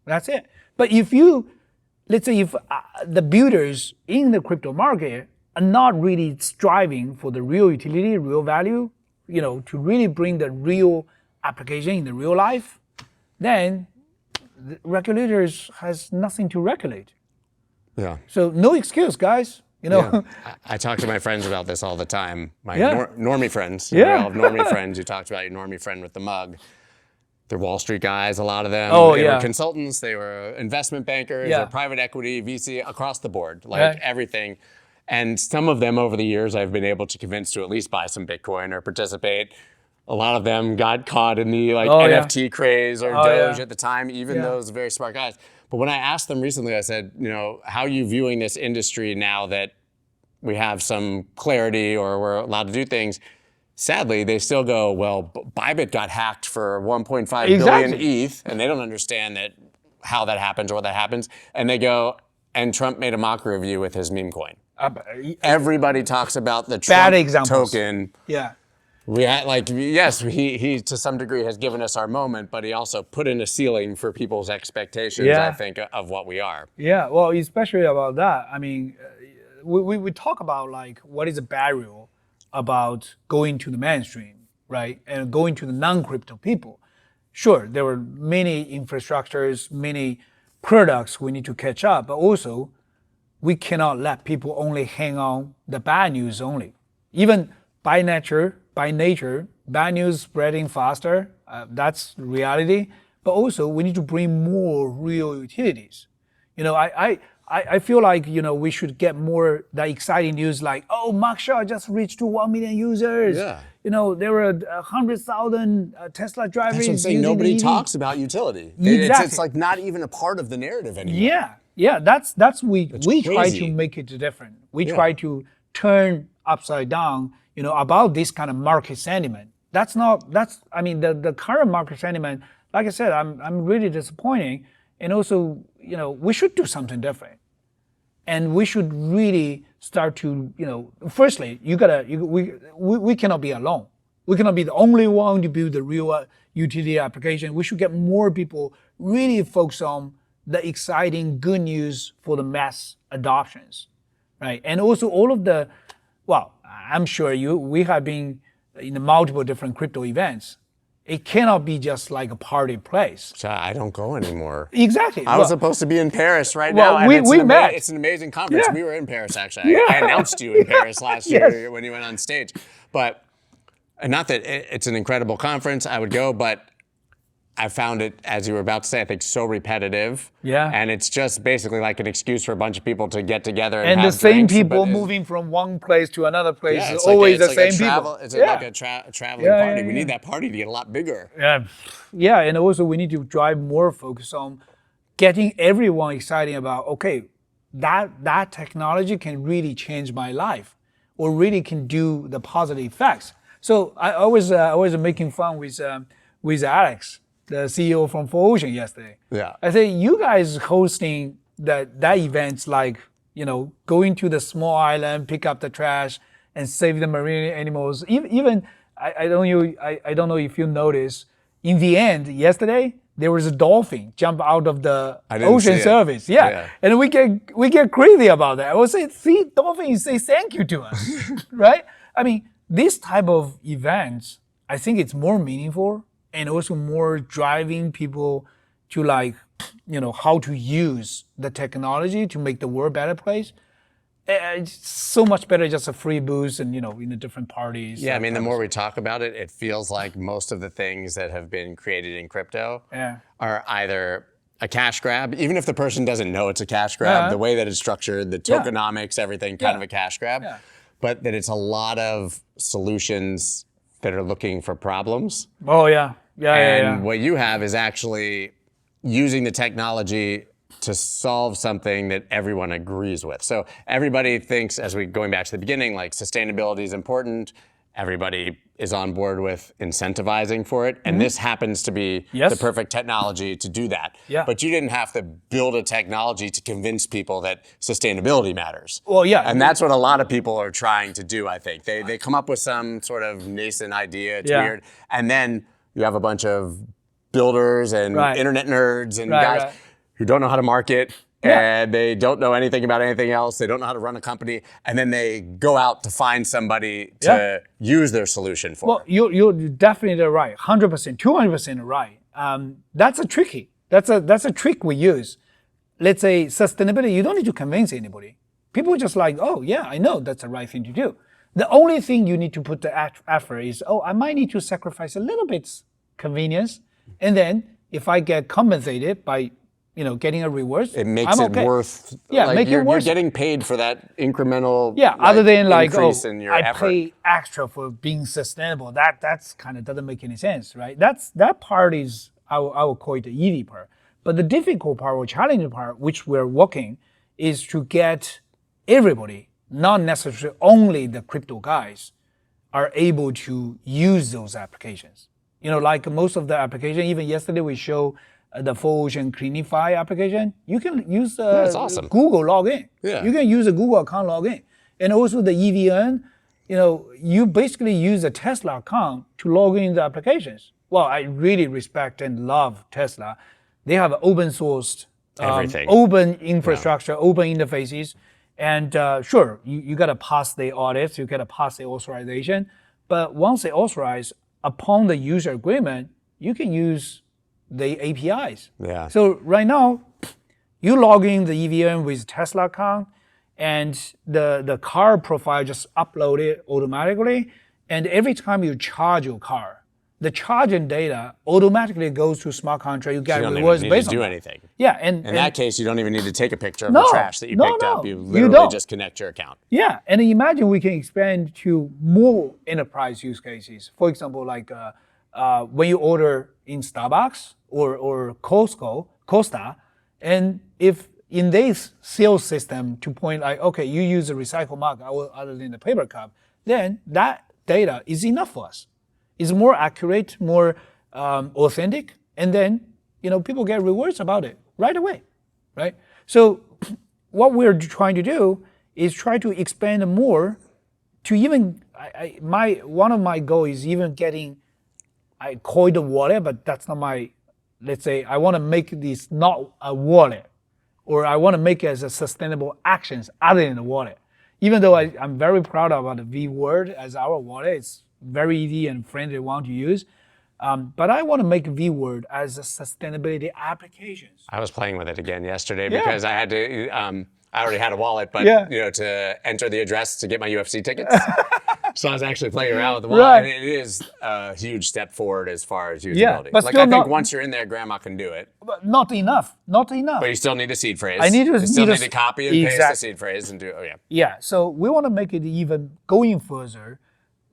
But let's say if the builders in the crypto market are not really striving for the real utility, real value, to really bring the real application in the real life, then the regulators has nothing to regulate. Yeah. So no excuse, guys. I talk to my friends about this all the time. My normie friends. Yeah. We all have normie friends. You talked about your normie friend with the mug. They're Wall Street guys, a lot of them. They were consultants, they were investment bankers, they're private equity, VC, across the board, everything. And some of them over the years I've been able to convince to at least buy some Bitcoin or participate. A lot of them got caught in the NFT craze or Doge at the time, even those very smart guys. But when I asked them recently, I said, how are you viewing this industry now that we have some clarity or we're allowed to do things? Sadly, they still go, well, Bybit got hacked for 1.5 billion ETH, and they don't understand how that happens or what that happens. And they go, and Trump made a mockery of you with his meme coin. Everybody talks about the Trump token. Yeah. We had, yes, he to some degree has given us our moment, but he also put in a ceiling for people's expectations, I think, of what we are. Yeah, well, especially about that. I mean, we talk about what is a barrier about going to the mainstream, right? And going to the non-crypto people. Sure, there were many infrastructures, many products we need to catch up, but also we cannot let people only hang on the bad news only. Even by nature, bad news spreading faster, that's reality, but also we need to bring more real utilities. I feel like, we should get more that exciting news Mark Shaw just reached to 1 million users. Yeah. There were 100,000 Tesla drivers. That's what I'm saying. Nobody talks about utility. Exactly. It's not even a part of the narrative anymore. Yeah. That's we try to make it different. We try to turn upside down, about this kind of market sentiment. The current market sentiment, like I said, I'm really disappointing. And also, we should do something different. And we should really start to, firstly, we cannot be alone. We cannot be the only one to build the real utility application. We should get more people really focus on the exciting good news for the mass adoptions, right? And also all of the, I'm sure we have been in multiple different crypto events. It cannot be just like a party place. I don't go anymore. Exactly. I was supposed to be in Paris right now. And we met. It's an amazing conference. Yeah. We were in Paris, actually. I announced you in Paris last year when you went on stage. But not that it's an incredible conference, I would go, but I found it, as you were about to say, I think so repetitive. Yeah. And it's just basically like an excuse for a bunch of people to get together and the have same drinks, people moving from one place to another place. Yeah, it's always the same people. people. It's like a traveling party. We need that party to get a lot bigger. Yeah, and also we need to drive more focus on getting everyone excited about, okay, that technology can really change my life or really can do the positive effects. So I was making fun with Alex, the CEO from 4Ocean yesterday. Yeah. I say, you guys hosting that events like, going to the small island, pick up the trash and save the marine animals. Even I don't know if you noticed, in the end, yesterday, there was a dolphin jump out of the ocean surface. Yeah. And we get crazy about that. I would say, see dolphins say thank you to us, right? I mean, this type of events, I think it's more meaningful and also more driving people to how to use the technology to make the world a better place. It's so much better just a free booze and, in the different parties. Yeah, I mean, the more we talk about it, it feels like most of the things that have been created in crypto are either a cash grab, even if the person doesn't know it's a cash grab, the way that it's structured, the tokenomics, everything, kind of a cash grab, but that it's a lot of solutions that are looking for problems. Oh, yeah. And what you have is actually using the technology to solve something that everyone agrees with. So everybody thinks, going back to the beginning, like sustainability is important. Everybody is on board with incentivizing for it. And this happens to be the perfect technology to do that. Yeah. But you didn't have to build a technology to convince people that sustainability matters. Well, yeah. And that's what a lot of people are trying to do, I think. They come up with some sort of nascent idea, it's weird. And then you have a bunch of builders and internet nerds and guys who don't know how to market and they don't know anything about anything else. They don't know how to run a company. And then they go out to find somebody to use their solution for. Well, you're definitely right. 100%, 200% right. That's a tricky. That's a trick we use. Let's say sustainability, you don't need to convince anybody. People just like, oh yeah, I know that's the right thing to do. The only thing you need to put the effort is, I might need to sacrifice a little bit convenience. And then if I get compensated by getting a reward, it makes it worth. Make it worth. You're getting paid for that incremental. Other than increase in your I effort. pay extra for being sustainable. That's kind of doesn't make any sense, right? That part is I will call it the easy part. But the difficult part or challenging part, which we're working, is to get everybody, not necessarily only the crypto guys, are able to use those applications. Like most of the application, even yesterday we show the 4Ocean Cleanify application. You can use that's awesome. Google login. Yeah. You can use a Google account login. And also the EVN, you basically use a Tesla account to log in the applications. Well, I really respect and love Tesla. They have open sourced, everything. Open infrastructure, open interfaces. And sure, you got to pass the audits, you got to pass the authorization. But once they authorize, upon the user agreement, you can use the APIs. Yeah. So right now, you log in the EVM with Tesla account, and the car profile just upload it automatically. And every time you charge your car, the charging data automatically goes to smart contract. You get rewards based on that. You don't even need to do anything. Yeah, and in that case, you don't even need to take a picture of the trash that you picked up. You literally don't. just connect your account. Yeah, and imagine we can expand to more enterprise use cases. For example, like when you order in Starbucks or Costco, Costa, and if in this sales system to point like, okay, you use a recycled mug other than the paper cup, then that data is enough for us. It's more accurate, more authentic, and then people get rewards about it right away, right? So what we're trying to do is try to expand more to even, one of my goals is even getting, I call it a wallet, but that's not my, let's say, I want to make this not a wallet, or I want to make it as a sustainable actions other than the wallet. Even though I'm very proud about the V word as our wallet, it's very easy and friendly one to use. But I want to make V word as a sustainability applications. I was playing with it again yesterday Yeah. because I had to, I already had a wallet, but to enter the address to get my UFC tickets. So I was actually playing around with the wallet, Right. and it is a huge step forward as far as usability. Yeah, but like still I think not- once you're in there, grandma can do it. But not enough. But you still need a seed phrase. You still need to copy and paste the seed phrase and do. Oh yeah. Yeah, so we want to make it even going further,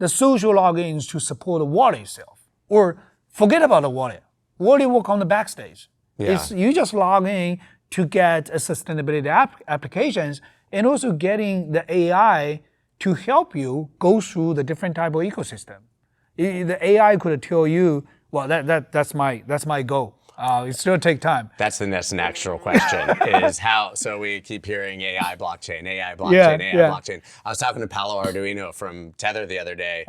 the social logins to support the wallet itself. Or forget about the wallet. Wallet work on the backstage. Yeah. It's, you just log in to get a sustainability applications, and also getting the AI to help you go through the different type of ecosystem. The AI could tell you, well, that's my goal. It still take time. That's the next natural question is how, so we keep hearing AI blockchain, AI blockchain, Yeah, AI yeah. blockchain. I was talking to Paolo Arduino from Tether the other day,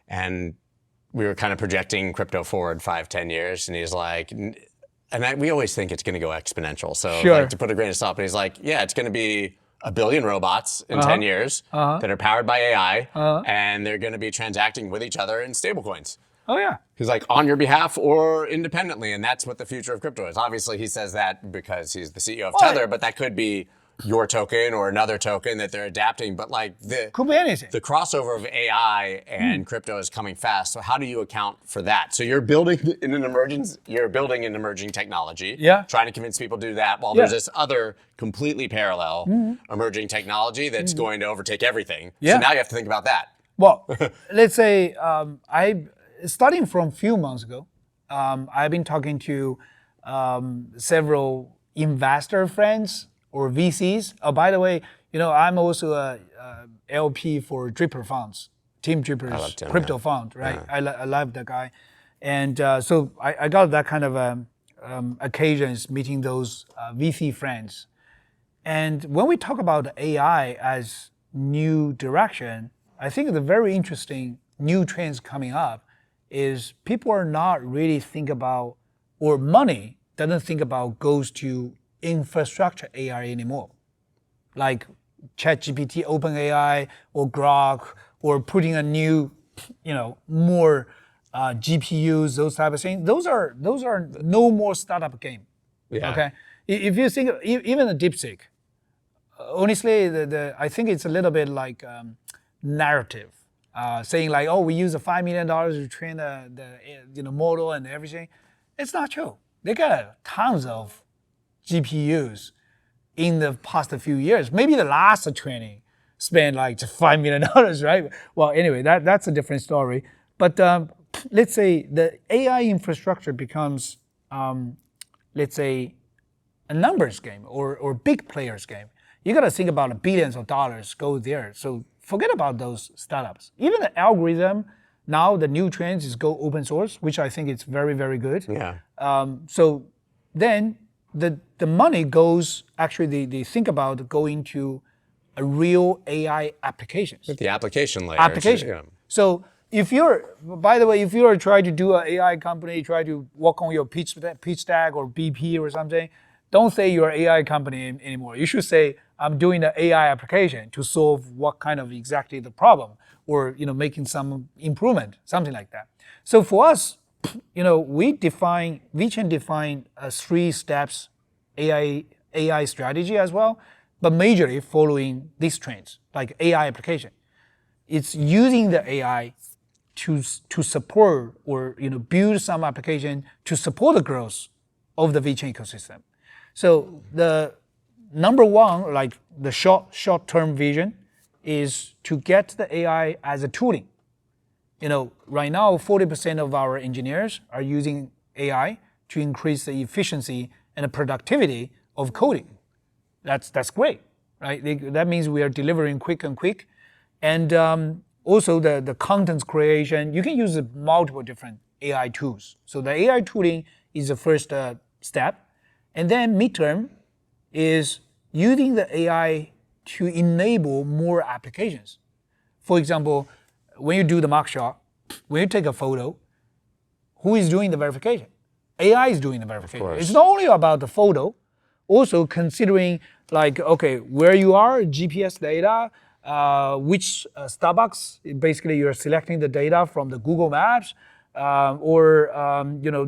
and we were kind of projecting crypto forward 5-10 years, and he's like, we always think it's going to go exponential. So Sure. like, to put a grain of salt, but he's like, yeah, it's going to be 1 billion robots in 10 years that are powered by AI, and they're going to be transacting with each other in stablecoins. Oh yeah. He's like, on your behalf or independently, and that's what the future of crypto is. Obviously, he says that because he's the CEO of Tether, but that could be your token or another token that they're adapting. But like Could be anything. the crossover of AI and crypto is coming fast. So how do you account for that? So you're building an emerging technology, trying to convince people to do that, while there's this other completely parallel emerging technology that's going to overtake everything. Yeah. So now you have to think about that. Well, let's say starting from a few months ago, I've been talking to several investor friends or VCs. Oh, by the way, I'm also a LP for Dripper Funds, Tim Dripper's crypto fund, right? Yeah. I love that guy. And so I got that kind of occasions meeting those VC friends. And when we talk about AI as new direction, I think the very interesting new trends coming up is people are not really think about, or money doesn't think about goes to infrastructure AI anymore. Like ChatGPT, OpenAI, or Grok, or putting a new, more GPUs, those type of things. Those are no more startup game. Yeah. Okay. If you think even the DeepSeek, honestly, I think it's a little bit like narrative, saying like, oh, we use the $5 million to train the model and everything. It's not true. They got tons of GPUs in the past few years. Maybe the last training spent like just $5 million, right? Well, anyway, that's a different story. But let's say the AI infrastructure becomes, let's say, a numbers game or big players game. You got to think about billions of dollars go there. So forget about those startups. Even the algorithm, now the new trends is go open source, which I think is very, very good. Yeah. So then the money goes, actually they think about going to a real AI applications. The application layer. Application. Yeah. So if you're, by the way, if you're trying to do an AI company, try to work on your pitch deck or BP or something, don't say you're an AI company anymore. You should say, I'm doing an AI application to solve what kind of exactly the problem, or making some improvement, something like that. So for us, VeChain define 3 steps AI strategy as well, but majorly following these trends, like AI application. It's using the AI to support or build some application to support the growth of the VeChain ecosystem. So the number one, like the short-term vision, is to get the AI as a tooling. Right now, 40% of our engineers are using AI to increase the efficiency and the productivity of coding. That's great, right? That means we are delivering quick. And also the content creation, you can use multiple different AI tools. So the AI tooling is the first step. And then midterm is using the AI to enable more applications. For example, when you do the mugshot, when you take a photo, who is doing the verification? AI is doing the verification. It's not only about the photo, also considering like, okay, where you are, GPS data, which Starbucks, basically you're selecting the data from the Google Maps, or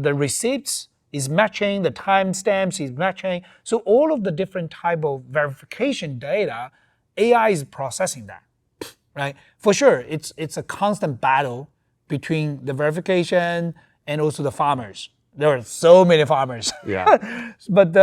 the receipts is matching, the timestamps is matching. So all of the different type of verification data, AI is processing that, right? For sure, it's a constant battle between the verification and also the farmers. There are so many farmers. Yeah. But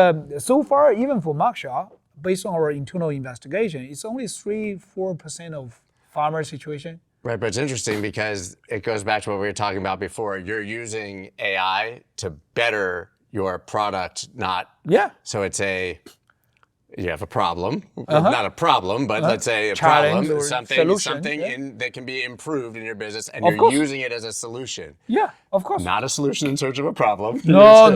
so far, even for mugshot, based on our internal investigation, it's only 3-4% of farmer situation. Right, but it's interesting because it goes back to what we were talking about before. You're using AI to better your product, not... Yeah. So you have a problem, not a problem, but let's say a Challenge problem, or something solution, that can be improved in your business, and Of you're course. using it as a solution. Yeah, of course. Not a solution in search of a problem. No.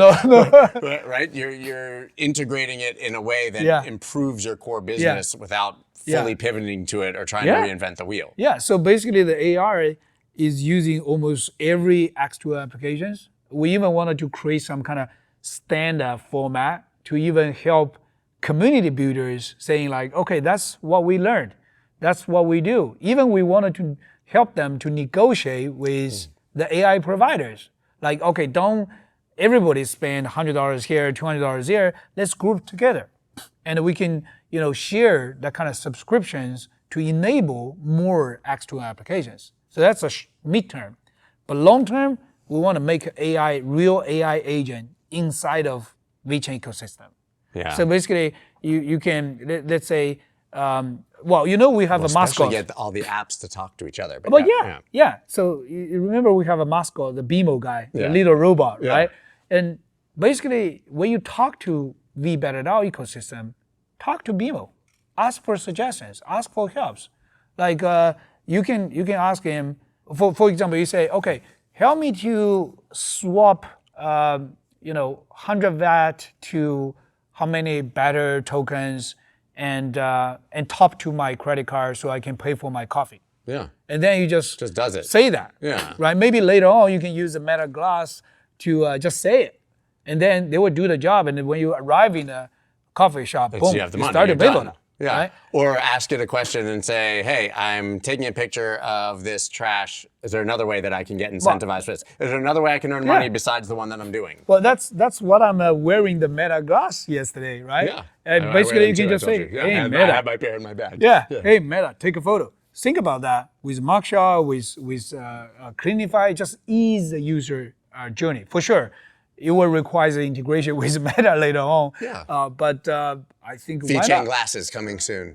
Right? You're integrating it in a way that Yeah. improves your core business without fully pivoting to it or trying to reinvent the wheel. Yeah, so basically the AI is using almost every X2 applications. We even wanted to create some kind of standard format to even help community builders saying like, okay, that's what we learned. That's what we do. Even we wanted to help them to negotiate with the AI providers. Like, okay, don't everybody spend $100 here, $200 here. Let's group together. And we can, share that kind of subscriptions to enable more X2 applications. So that's a midterm. But long term, we want to make real AI agent inside of VeChain ecosystem. Yeah. So basically, you can, let's say, we have a mascot. Especially get all the apps to talk to each other. But yeah. So you remember we have a mascot, the BMO guy, the little robot, right? And basically, when you talk to VebetterDAO ecosystem, talk to BMO, ask for suggestions, ask for helps. Like you can ask him, for example, you say, okay, help me to swap 100 VAT to how many better tokens and top to my credit card so I can pay for my coffee. Yeah. And then you just does it. say that. Yeah. Right? Maybe later on you can use the Meta Glass to just say it. And then they will do the job. And then when you arrive in a coffee shop, boom, you have the money, start to you're pay for done. that. Yeah. Right? Or ask it a question and say, hey, I'm taking a picture of this trash. Is there another way that I can get incentivized for this? Is there another way I can earn money besides the one that I'm doing? Well, that's what I'm wearing the Meta Glass yesterday, right? Yeah. And basically you can just say, hey, Meta. I have my pair in my bag. Yeah. Hey, Meta, take a photo. Think about that with mugshot, with Cleanify, just ease the user journey. For sure, it will require the integration with Meta later on. Yeah. But I think VeChain glasses coming soon.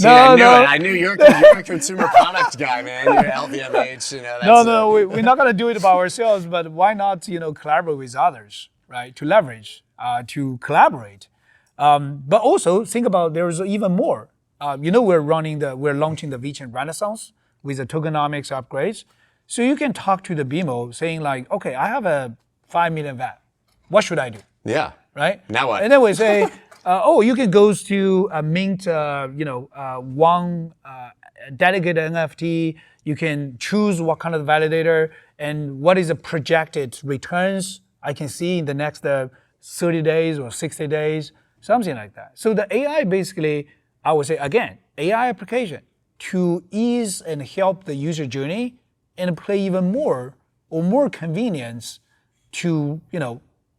No. I knew you're a consumer product guy, man. You're LVMH, No, we're not gonna do it by ourselves. But why not, collaborate with others, right? To leverage, to collaborate. But also think about there's even more. We're launching the VeChain Renaissance with the tokenomics upgrades. So you can talk to the BMO saying like, okay, I have a 5 million VAT. What should I do? Yeah. Right? Now what? And then we say, you can go to mint, one dedicated NFT. You can choose what kind of validator and what is the projected returns I can see in the next 30 days or 60 days, something like that. So the AI basically, I would say again, AI application to ease and help the user journey and play even more convenience to,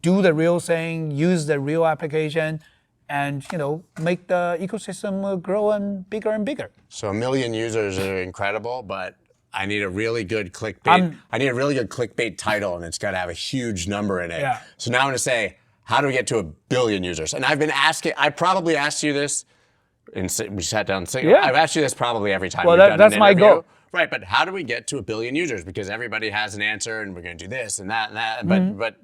do the real thing, use the real application, and, make the ecosystem grow and bigger. So 1 million users are incredible, but I need a really good clickbait. I need a really good clickbait title, and it's got to have a huge number in it. Yeah. So now I'm going to say, how do we get to 1 billion users? And I've been asking, I probably asked you this, and we sat down and said, I've asked you this probably every time we've done that's an my interview. goal. Right, but how do we get to 1 billion users? Because everybody has an answer, and we're going to do this and that, but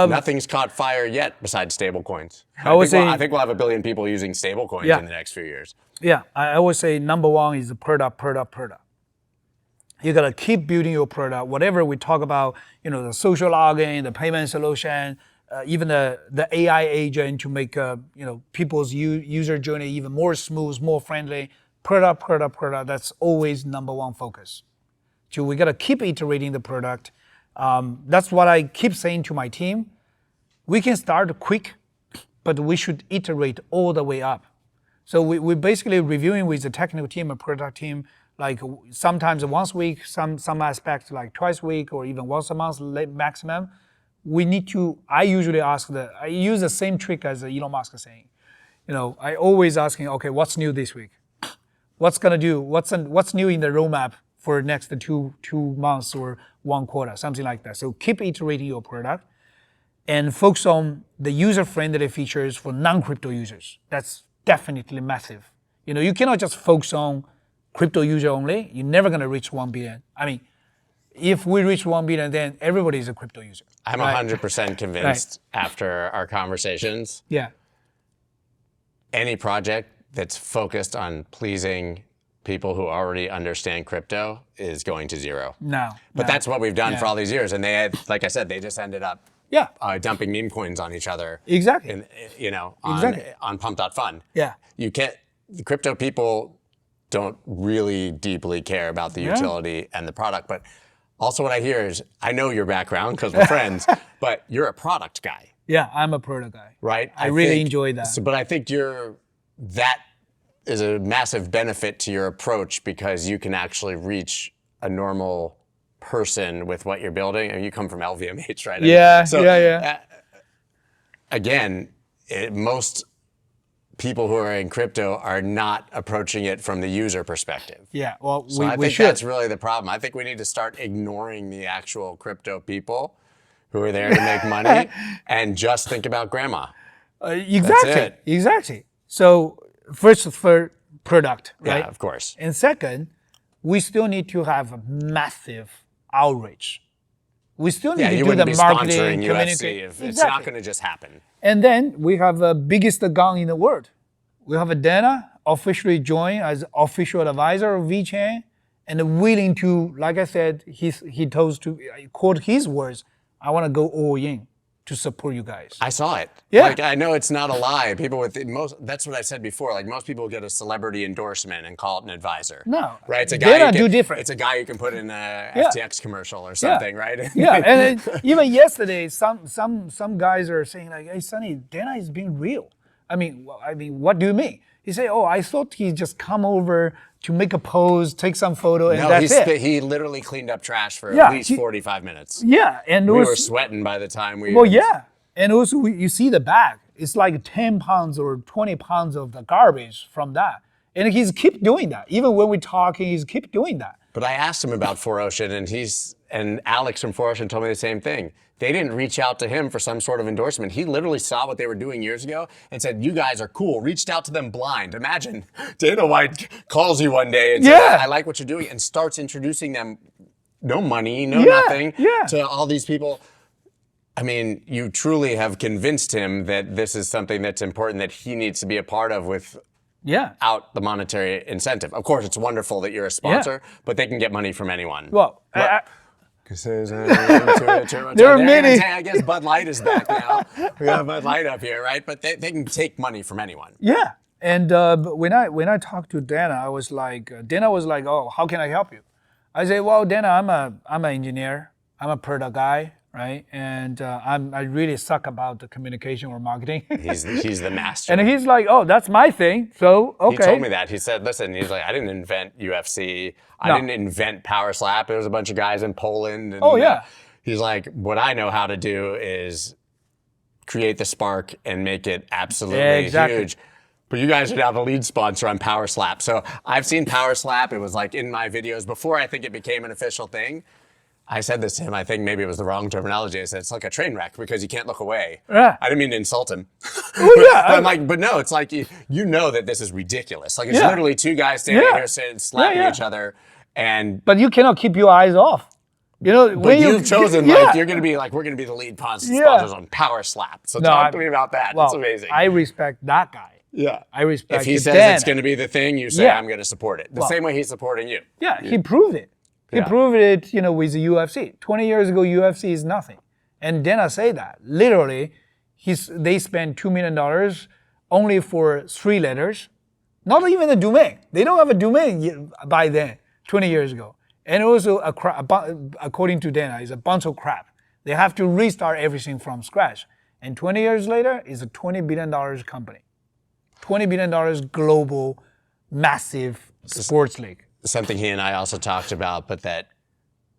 nothing's caught fire yet besides stablecoins. I think we'll have 1 billion people using stablecoins in the next few years. Yeah, I always say number one is PERDA. You gotta keep building your product. Whatever we talk about, the social login, the payment solution, even the AI agent to make people's user journey even more smooth, more friendly. Product. That's always number one focus. So we gotta keep iterating the product. That's what I keep saying to my team. We can start quick, but we should iterate all the way up. So we're basically reviewing with the technical team and product team, like sometimes once a week, some aspects like twice a week or even once a month maximum. I use the same trick as Elon Musk is saying. I always asking, okay, what's new this week? What's new in the roadmap for next two months or 1 quarter, something like that. So keep iterating your product and focus on the user-friendly features for non-crypto users. That's definitely massive. You cannot just focus on crypto user only. You're never gonna reach 1 billion. I mean, if we reach 1 billion, then everybody is a crypto user. I'm 100% convinced after our conversations. Yeah. Any project that's focused on pleasing people who already understand crypto is going to zero. But that's what we've done for all these years. And they had, like I said, they just ended up dumping meme coins on each other. Exactly. On pump.fun. Yeah. The crypto people don't really deeply care about the utility and the product. But also what I hear is, I know your background because we're friends, but you're a product guy. Yeah, I'm a product guy. Right? I really enjoy that. But I think that is a massive benefit to your approach because you can actually reach a normal person with what you're building. And you come from LVMH, right? Yeah. Again, most people who are in crypto are not approaching it from the user perspective. Yeah, well, so I think that's really the problem. I think we need to start ignoring the actual crypto people who are there to make money and just think about grandma. Exactly. So first for product, right? Yeah, of course. And second, we still need to have a massive outreach. We still need to do the marketing, communicate. It's not going to just happen. And then we have the biggest gun in the world. We have Dana officially joined as official advisor of VeChain and willing to, like I said, he quote his words, I want to go all in to support you guys. I saw it. Yeah. I know it's not a lie. That's what I said before. Most people get a celebrity endorsement and call it an advisor. No. Right? It's a guy do different. It's a guy you can put in a FTX commercial or something, right? Yeah. And then, even yesterday, some guys are saying like, hey, Sonny, Dana is being real. I mean, what do you mean? He said, I thought he just come over to make a pose, take some photo, and that's it. He literally cleaned up trash for at least 45 minutes. Yeah, and we were sweating by the time we. Well, yeah, and also you see the bag. It's like 10 pounds or 20 pounds of the garbage from that, and he's keep doing that. Even when we're talking, he's keep doing that. But I asked him about 4Ocean, and Alex from 4Ocean told me the same thing. They didn't reach out to him for some sort of endorsement. He literally saw what they were doing years ago and said, you guys are cool. Reached out to them blind. Imagine Dana White calls you one day and says, I like what you're doing, and starts introducing them, no money, nothing, to all these people. I mean, you truly have convinced him that this is something that's important that he needs to be a part of without the monetary incentive. Of course, it's wonderful that you're a sponsor, but they can get money from anyone. Well, there are many. I guess Bud Light is back now. We have Bud Light up here, right? But they can take money from anyone. Yeah. And when I talked to Dana, I was like, oh, how can I help you? I say, well, Dana, I'm an engineer. I'm a product guy, right? And I really suck about the communication or marketing. He's the master. And he's like, oh, that's my thing. So, okay. He told me that. He said, listen, he's like, I didn't invent UFC. I didn't invent Power Slap. There was a bunch of guys in Poland. And, he's like, what I know how to do is create the spark and make it absolutely huge. But you guys are now the lead sponsor on Power Slap. So I've seen Power Slap. It was like in my videos before I think it became an official thing. I said this to him. I think maybe it was the wrong terminology. I said, it's like a train wreck because you can't look away. Yeah. I didn't mean to insult him. But no, it's like, you know that this is ridiculous. Like, it's literally two guys standing here slapping each other. But you cannot keep your eyes off. You know, but you've chosen, you're going to be like, we're going to be the lead sponsors on Power Slap. So talk to me about that. Well, it's amazing. I respect that guy. Yeah. I respect If he says it's going to be the thing, you say, I'm going to support it. The same way he's supporting you. Yeah, he proved it. He Yeah. proved it, with the UFC. 20 years ago, UFC is nothing. And Dana say that. Literally, they spent $2 million only for 3 letters. Not even a domain. They don't have a domain by then, 20 years ago. And also, according to Dana, it's a bunch of crap. They have to restart everything from scratch. And 20 years later, it's a $20 billion company. $20 billion global, massive sports league. Something he and I also talked about, but that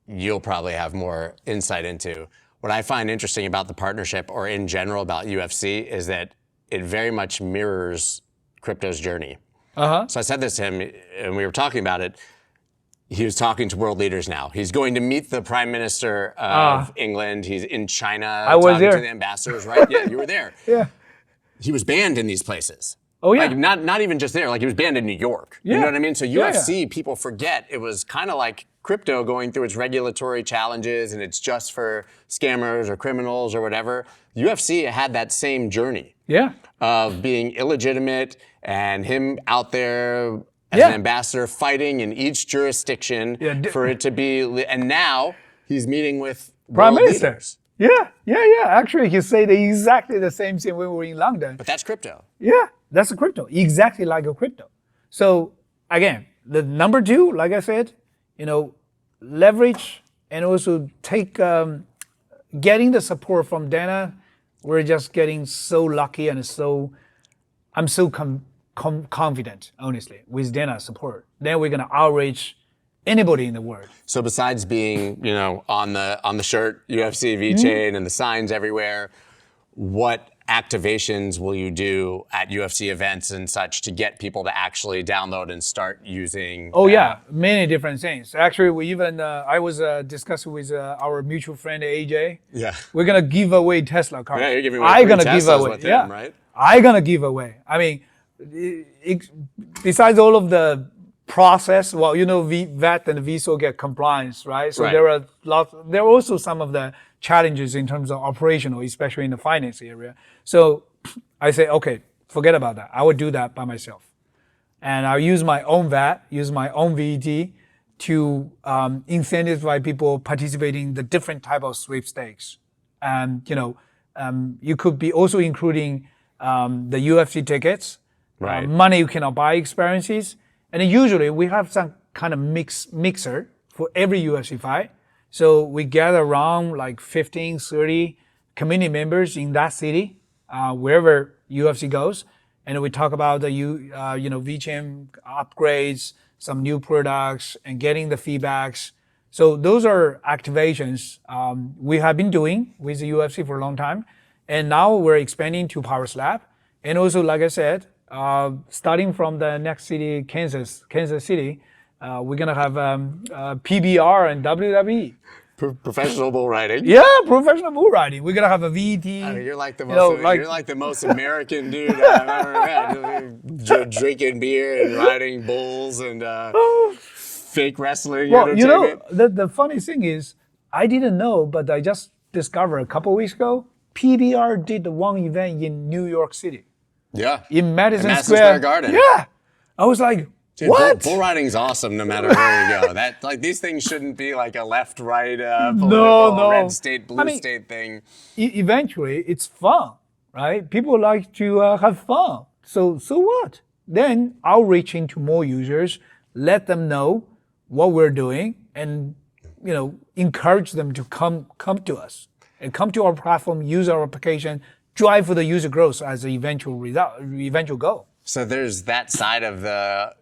you'll probably have more insight into. What I find interesting about the partnership, or in general about UFC, is that it very much mirrors crypto's journey. So I said this to him, and we were talking about it. He was talking to world leaders now. He's going to meet the Prime Minister of England. He's in China talking to the ambassadors, right? Yeah, you were there. Yeah. He was banned in these places. Oh, yeah. Like not even just there, like he was banned in New York. Yeah. You know what I mean? So Yeah, UFC, people forget it was kind of like crypto going through its regulatory challenges and it's just for scammers or criminals or whatever. UFC had that same journey of being illegitimate and him out there as an ambassador fighting in each jurisdiction for it to be, and now he's meeting with Prime world Minister. leaders. Yeah. Actually, he said exactly the same thing when we were in London. But that's crypto. Yeah, that's a crypto, exactly like a crypto. So again, the number 2, like I said, leverage and also take getting the support from Dana. We're just getting so lucky and I'm so confident, honestly, with Dana's support. Then we're gonna outreach anybody in the world. So besides being, on the shirt, UFC VeChain and the signs everywhere, what activations will you do at UFC events and such to get people to actually download and start using? Many different things. Actually, we even I was discussing with our mutual friend AJ. Yeah. We're gonna give away Tesla cars. Yeah, you're giving away free Teslas with him, right? I'm gonna give away. I mean, besides all of the process, VET and VSO get compliance, right? So there are there are also some of the challenges in terms of operational, especially in the finance area. So I say, okay, forget about that. I will do that by myself. And I'll use my own VAT, use my own VET to incentivize people participating in the different type of sweepstakes. And, you could be also including the UFC tickets, money you cannot buy experiences. And usually we have some kind of mixer for every UFC fight. So we gather around like 15, 30 community members in that city, wherever UFC goes. And we talk about the VeChain upgrades, some new products, and getting the feedbacks. So those are activations we have been doing with the UFC for a long time. And now we're expanding to Power Slap. And also, like I said, starting from the next city, Kansas City, we're gonna have PBR and WWE. Professional bull riding. Yeah, professional bull riding. We're gonna have a VET. I mean, you're like the most American dude I've ever met. Drinking beer and riding bulls and fake wrestling. Well, entertainment. the funny thing is, I didn't know, but I just discovered a couple weeks ago, PBR did one event in New York City. Yeah. In Madison Square Garden. Yeah. I was like, dude, what? Bull riding's awesome no matter where you go. That these things shouldn't be like a left-right political red state, blue state thing. Eventually, it's fun, right? People like to have fun. So what? Then outreach into more users, let them know what we're doing, and encourage them to come to us and come to our platform, use our application, drive for the user growth as the eventual goal. So there's that side of the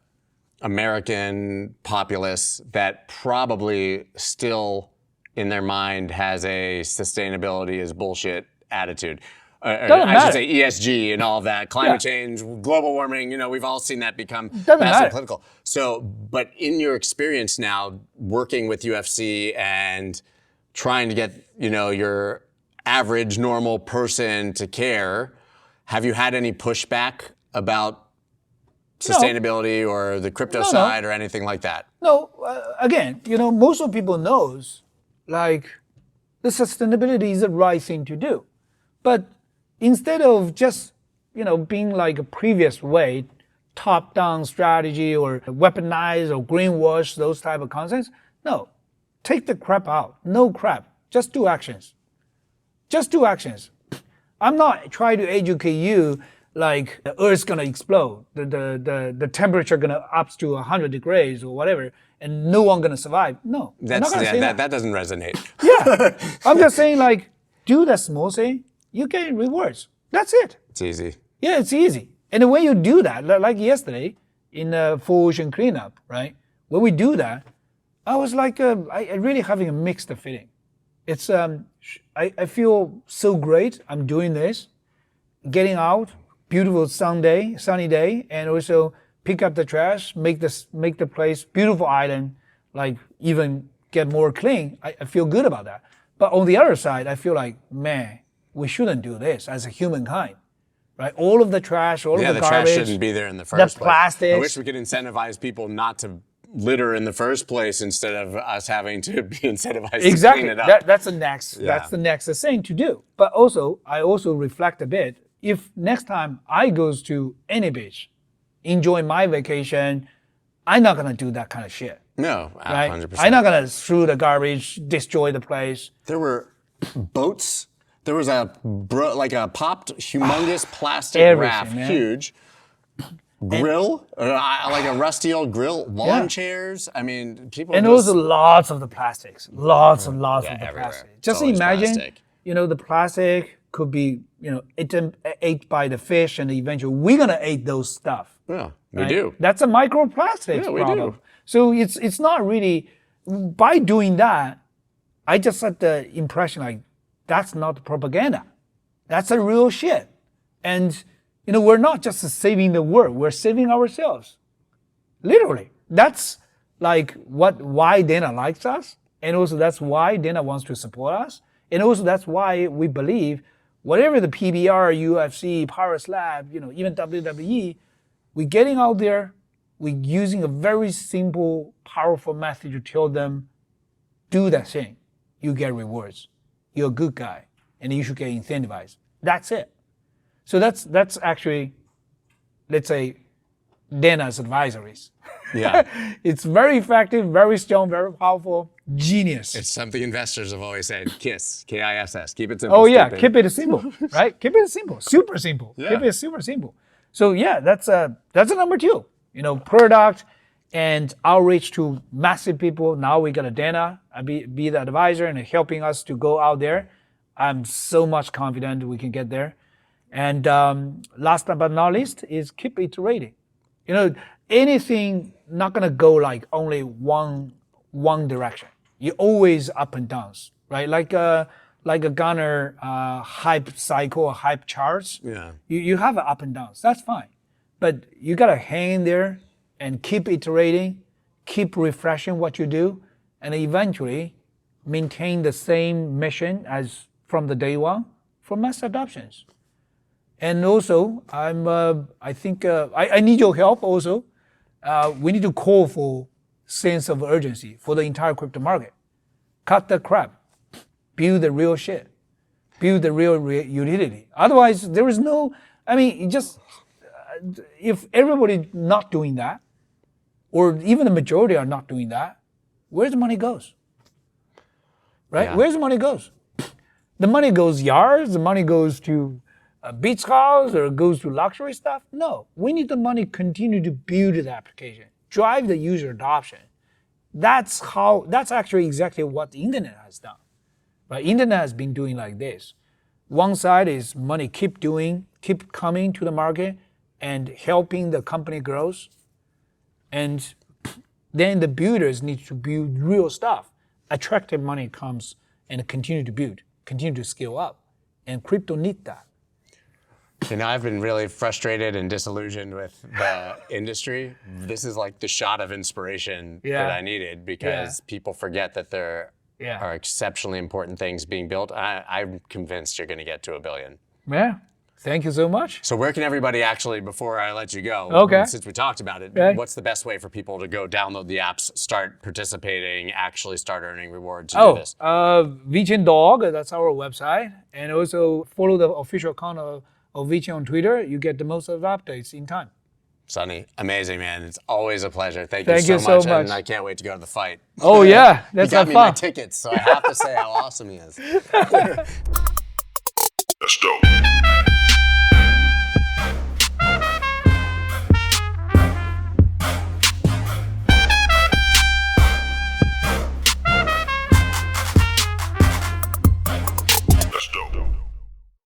American populace that probably still in their mind has a sustainability is bullshit attitude. I should say ESG and all of that, climate change, global warming, we've all seen that become massively political. So, but in your experience now, working with UFC and trying to get, your average normal person to care, have you had any pushback about sustainability or the crypto side or anything like that? No, again, most of people knows, like, the sustainability is the right thing to do. But instead of just, being like a previous way, top-down strategy or weaponize or greenwash those type of concepts, no, Take the crap out. No crap. Just do actions. Just do actions. I'm not trying to educate you like the Earth's gonna explode, the temperature gonna up to 100 degrees or whatever, and no one gonna survive. No, I'm not gonna say that. That doesn't resonate. Yeah, I'm just saying like, do that small thing, you get rewards. That's it. It's easy. Yeah, it's easy. And when you do that, like yesterday in Full Ocean Cleanup, right? When we do that, I was like, I really having a mixed feeling. It's I feel so great. I'm doing this, getting out, beautiful sunny day, and also pick up the trash, make the place beautiful island, like even get more clean. I feel good about that. But on the other side, I feel like, man, we shouldn't do this as a humankind, right? All of the trash, all of the garbage. Trash shouldn't be there in the first place. The plastics. I wish we could incentivize people not to litter in the first place instead of us having to be incentivized to clean it up. That's the next thing to do. But also, I also reflect a bit. If next time I goes to any beach, enjoy my vacation, I'm not gonna do that kind of shit. No, right? 100%. I'm not gonna throw the garbage, destroy the place. There were boats. There was a popped, humongous plastic raft, man. Huge. Grill, like a rusty old grill, lawn chairs. I mean, people. And also lots of the plastics, lots and lots of the everywhere. plastic. Just always imagine, plastic. The plastic could be, ate by the fish, and eventually we're gonna eat those stuff. Yeah, we right? do. That's a microplastics Yeah, we problem. do. So it's not really, by doing that, I just had the impression like, that's not propaganda. That's a real shit. And we're not just saving the world, we're saving ourselves. Literally. That's like why Dana likes us. And also that's why Dana wants to support us. And also that's why we believe whatever the PBR, UFC, Paris Lab, even WWE, we're getting out there, we're using a very simple, powerful method to tell them, do that thing. You get rewards. You're a good guy. And you should get incentivized. That's it. So that's actually, let's say, Dana's advisories. Yeah. It's very effective, very strong, very powerful, genius. It's something investors have always said. KISS, K-I-S-S. Keep it simple. Oh yeah, stupid. keep it simple, right? Keep it simple, super simple. Yeah. Keep it super simple. So yeah, that's a number two. Product and outreach to massive people. Now we got a Dana, be the advisor and helping us to go out there. I'm so much confident we can get there. And last but not least is keep iterating. Anything not gonna go like only one direction. You always up and downs, right? Like a Gartner hype cycle or hype charts. Yeah. You have up and downs. That's fine, but you gotta hang in there and keep iterating, keep refreshing what you do, and eventually maintain the same mission as from the day one for mass adoptions. And also, I think I need your help also. We need to call for sense of urgency for the entire crypto market. Cut the crap. Build the real shit. Build the real utility. Otherwise, there is no, if everybody not doing that, or even the majority are not doing that, where the money goes? Right? Yeah. Where's the money goes? The money goes yards, the money goes to a beach house, or goes to luxury stuff. No, we need the money continue to build the application, drive the user adoption. That's actually exactly what the internet has done. Right? Internet has been doing like this. One side is money keep coming to the market and helping the company grows. And then the builders need to build real stuff. Attractive money comes and continue to build, continue to scale up. And crypto need that. I've been really frustrated and disillusioned with the industry. This is like the shot of inspiration that I needed because people forget that there are exceptionally important things being built. I'm convinced you're going to get to $1 billion. Yeah. Thank you so much. So where can everybody actually, before I let you go, since we talked about it, what's the best way for people to go download the apps, start participating, actually start earning rewards, do this? VeChain Dog, that's our website. And also follow the official account of VeChain on Twitter. You get the most of the updates in time. Sonny, amazing, man. It's always a pleasure. Thank Thank you you so so much. And much. I can't wait to go to the fight. Oh yeah, He that's got a me my fun. tickets, so I have to say how awesome he is.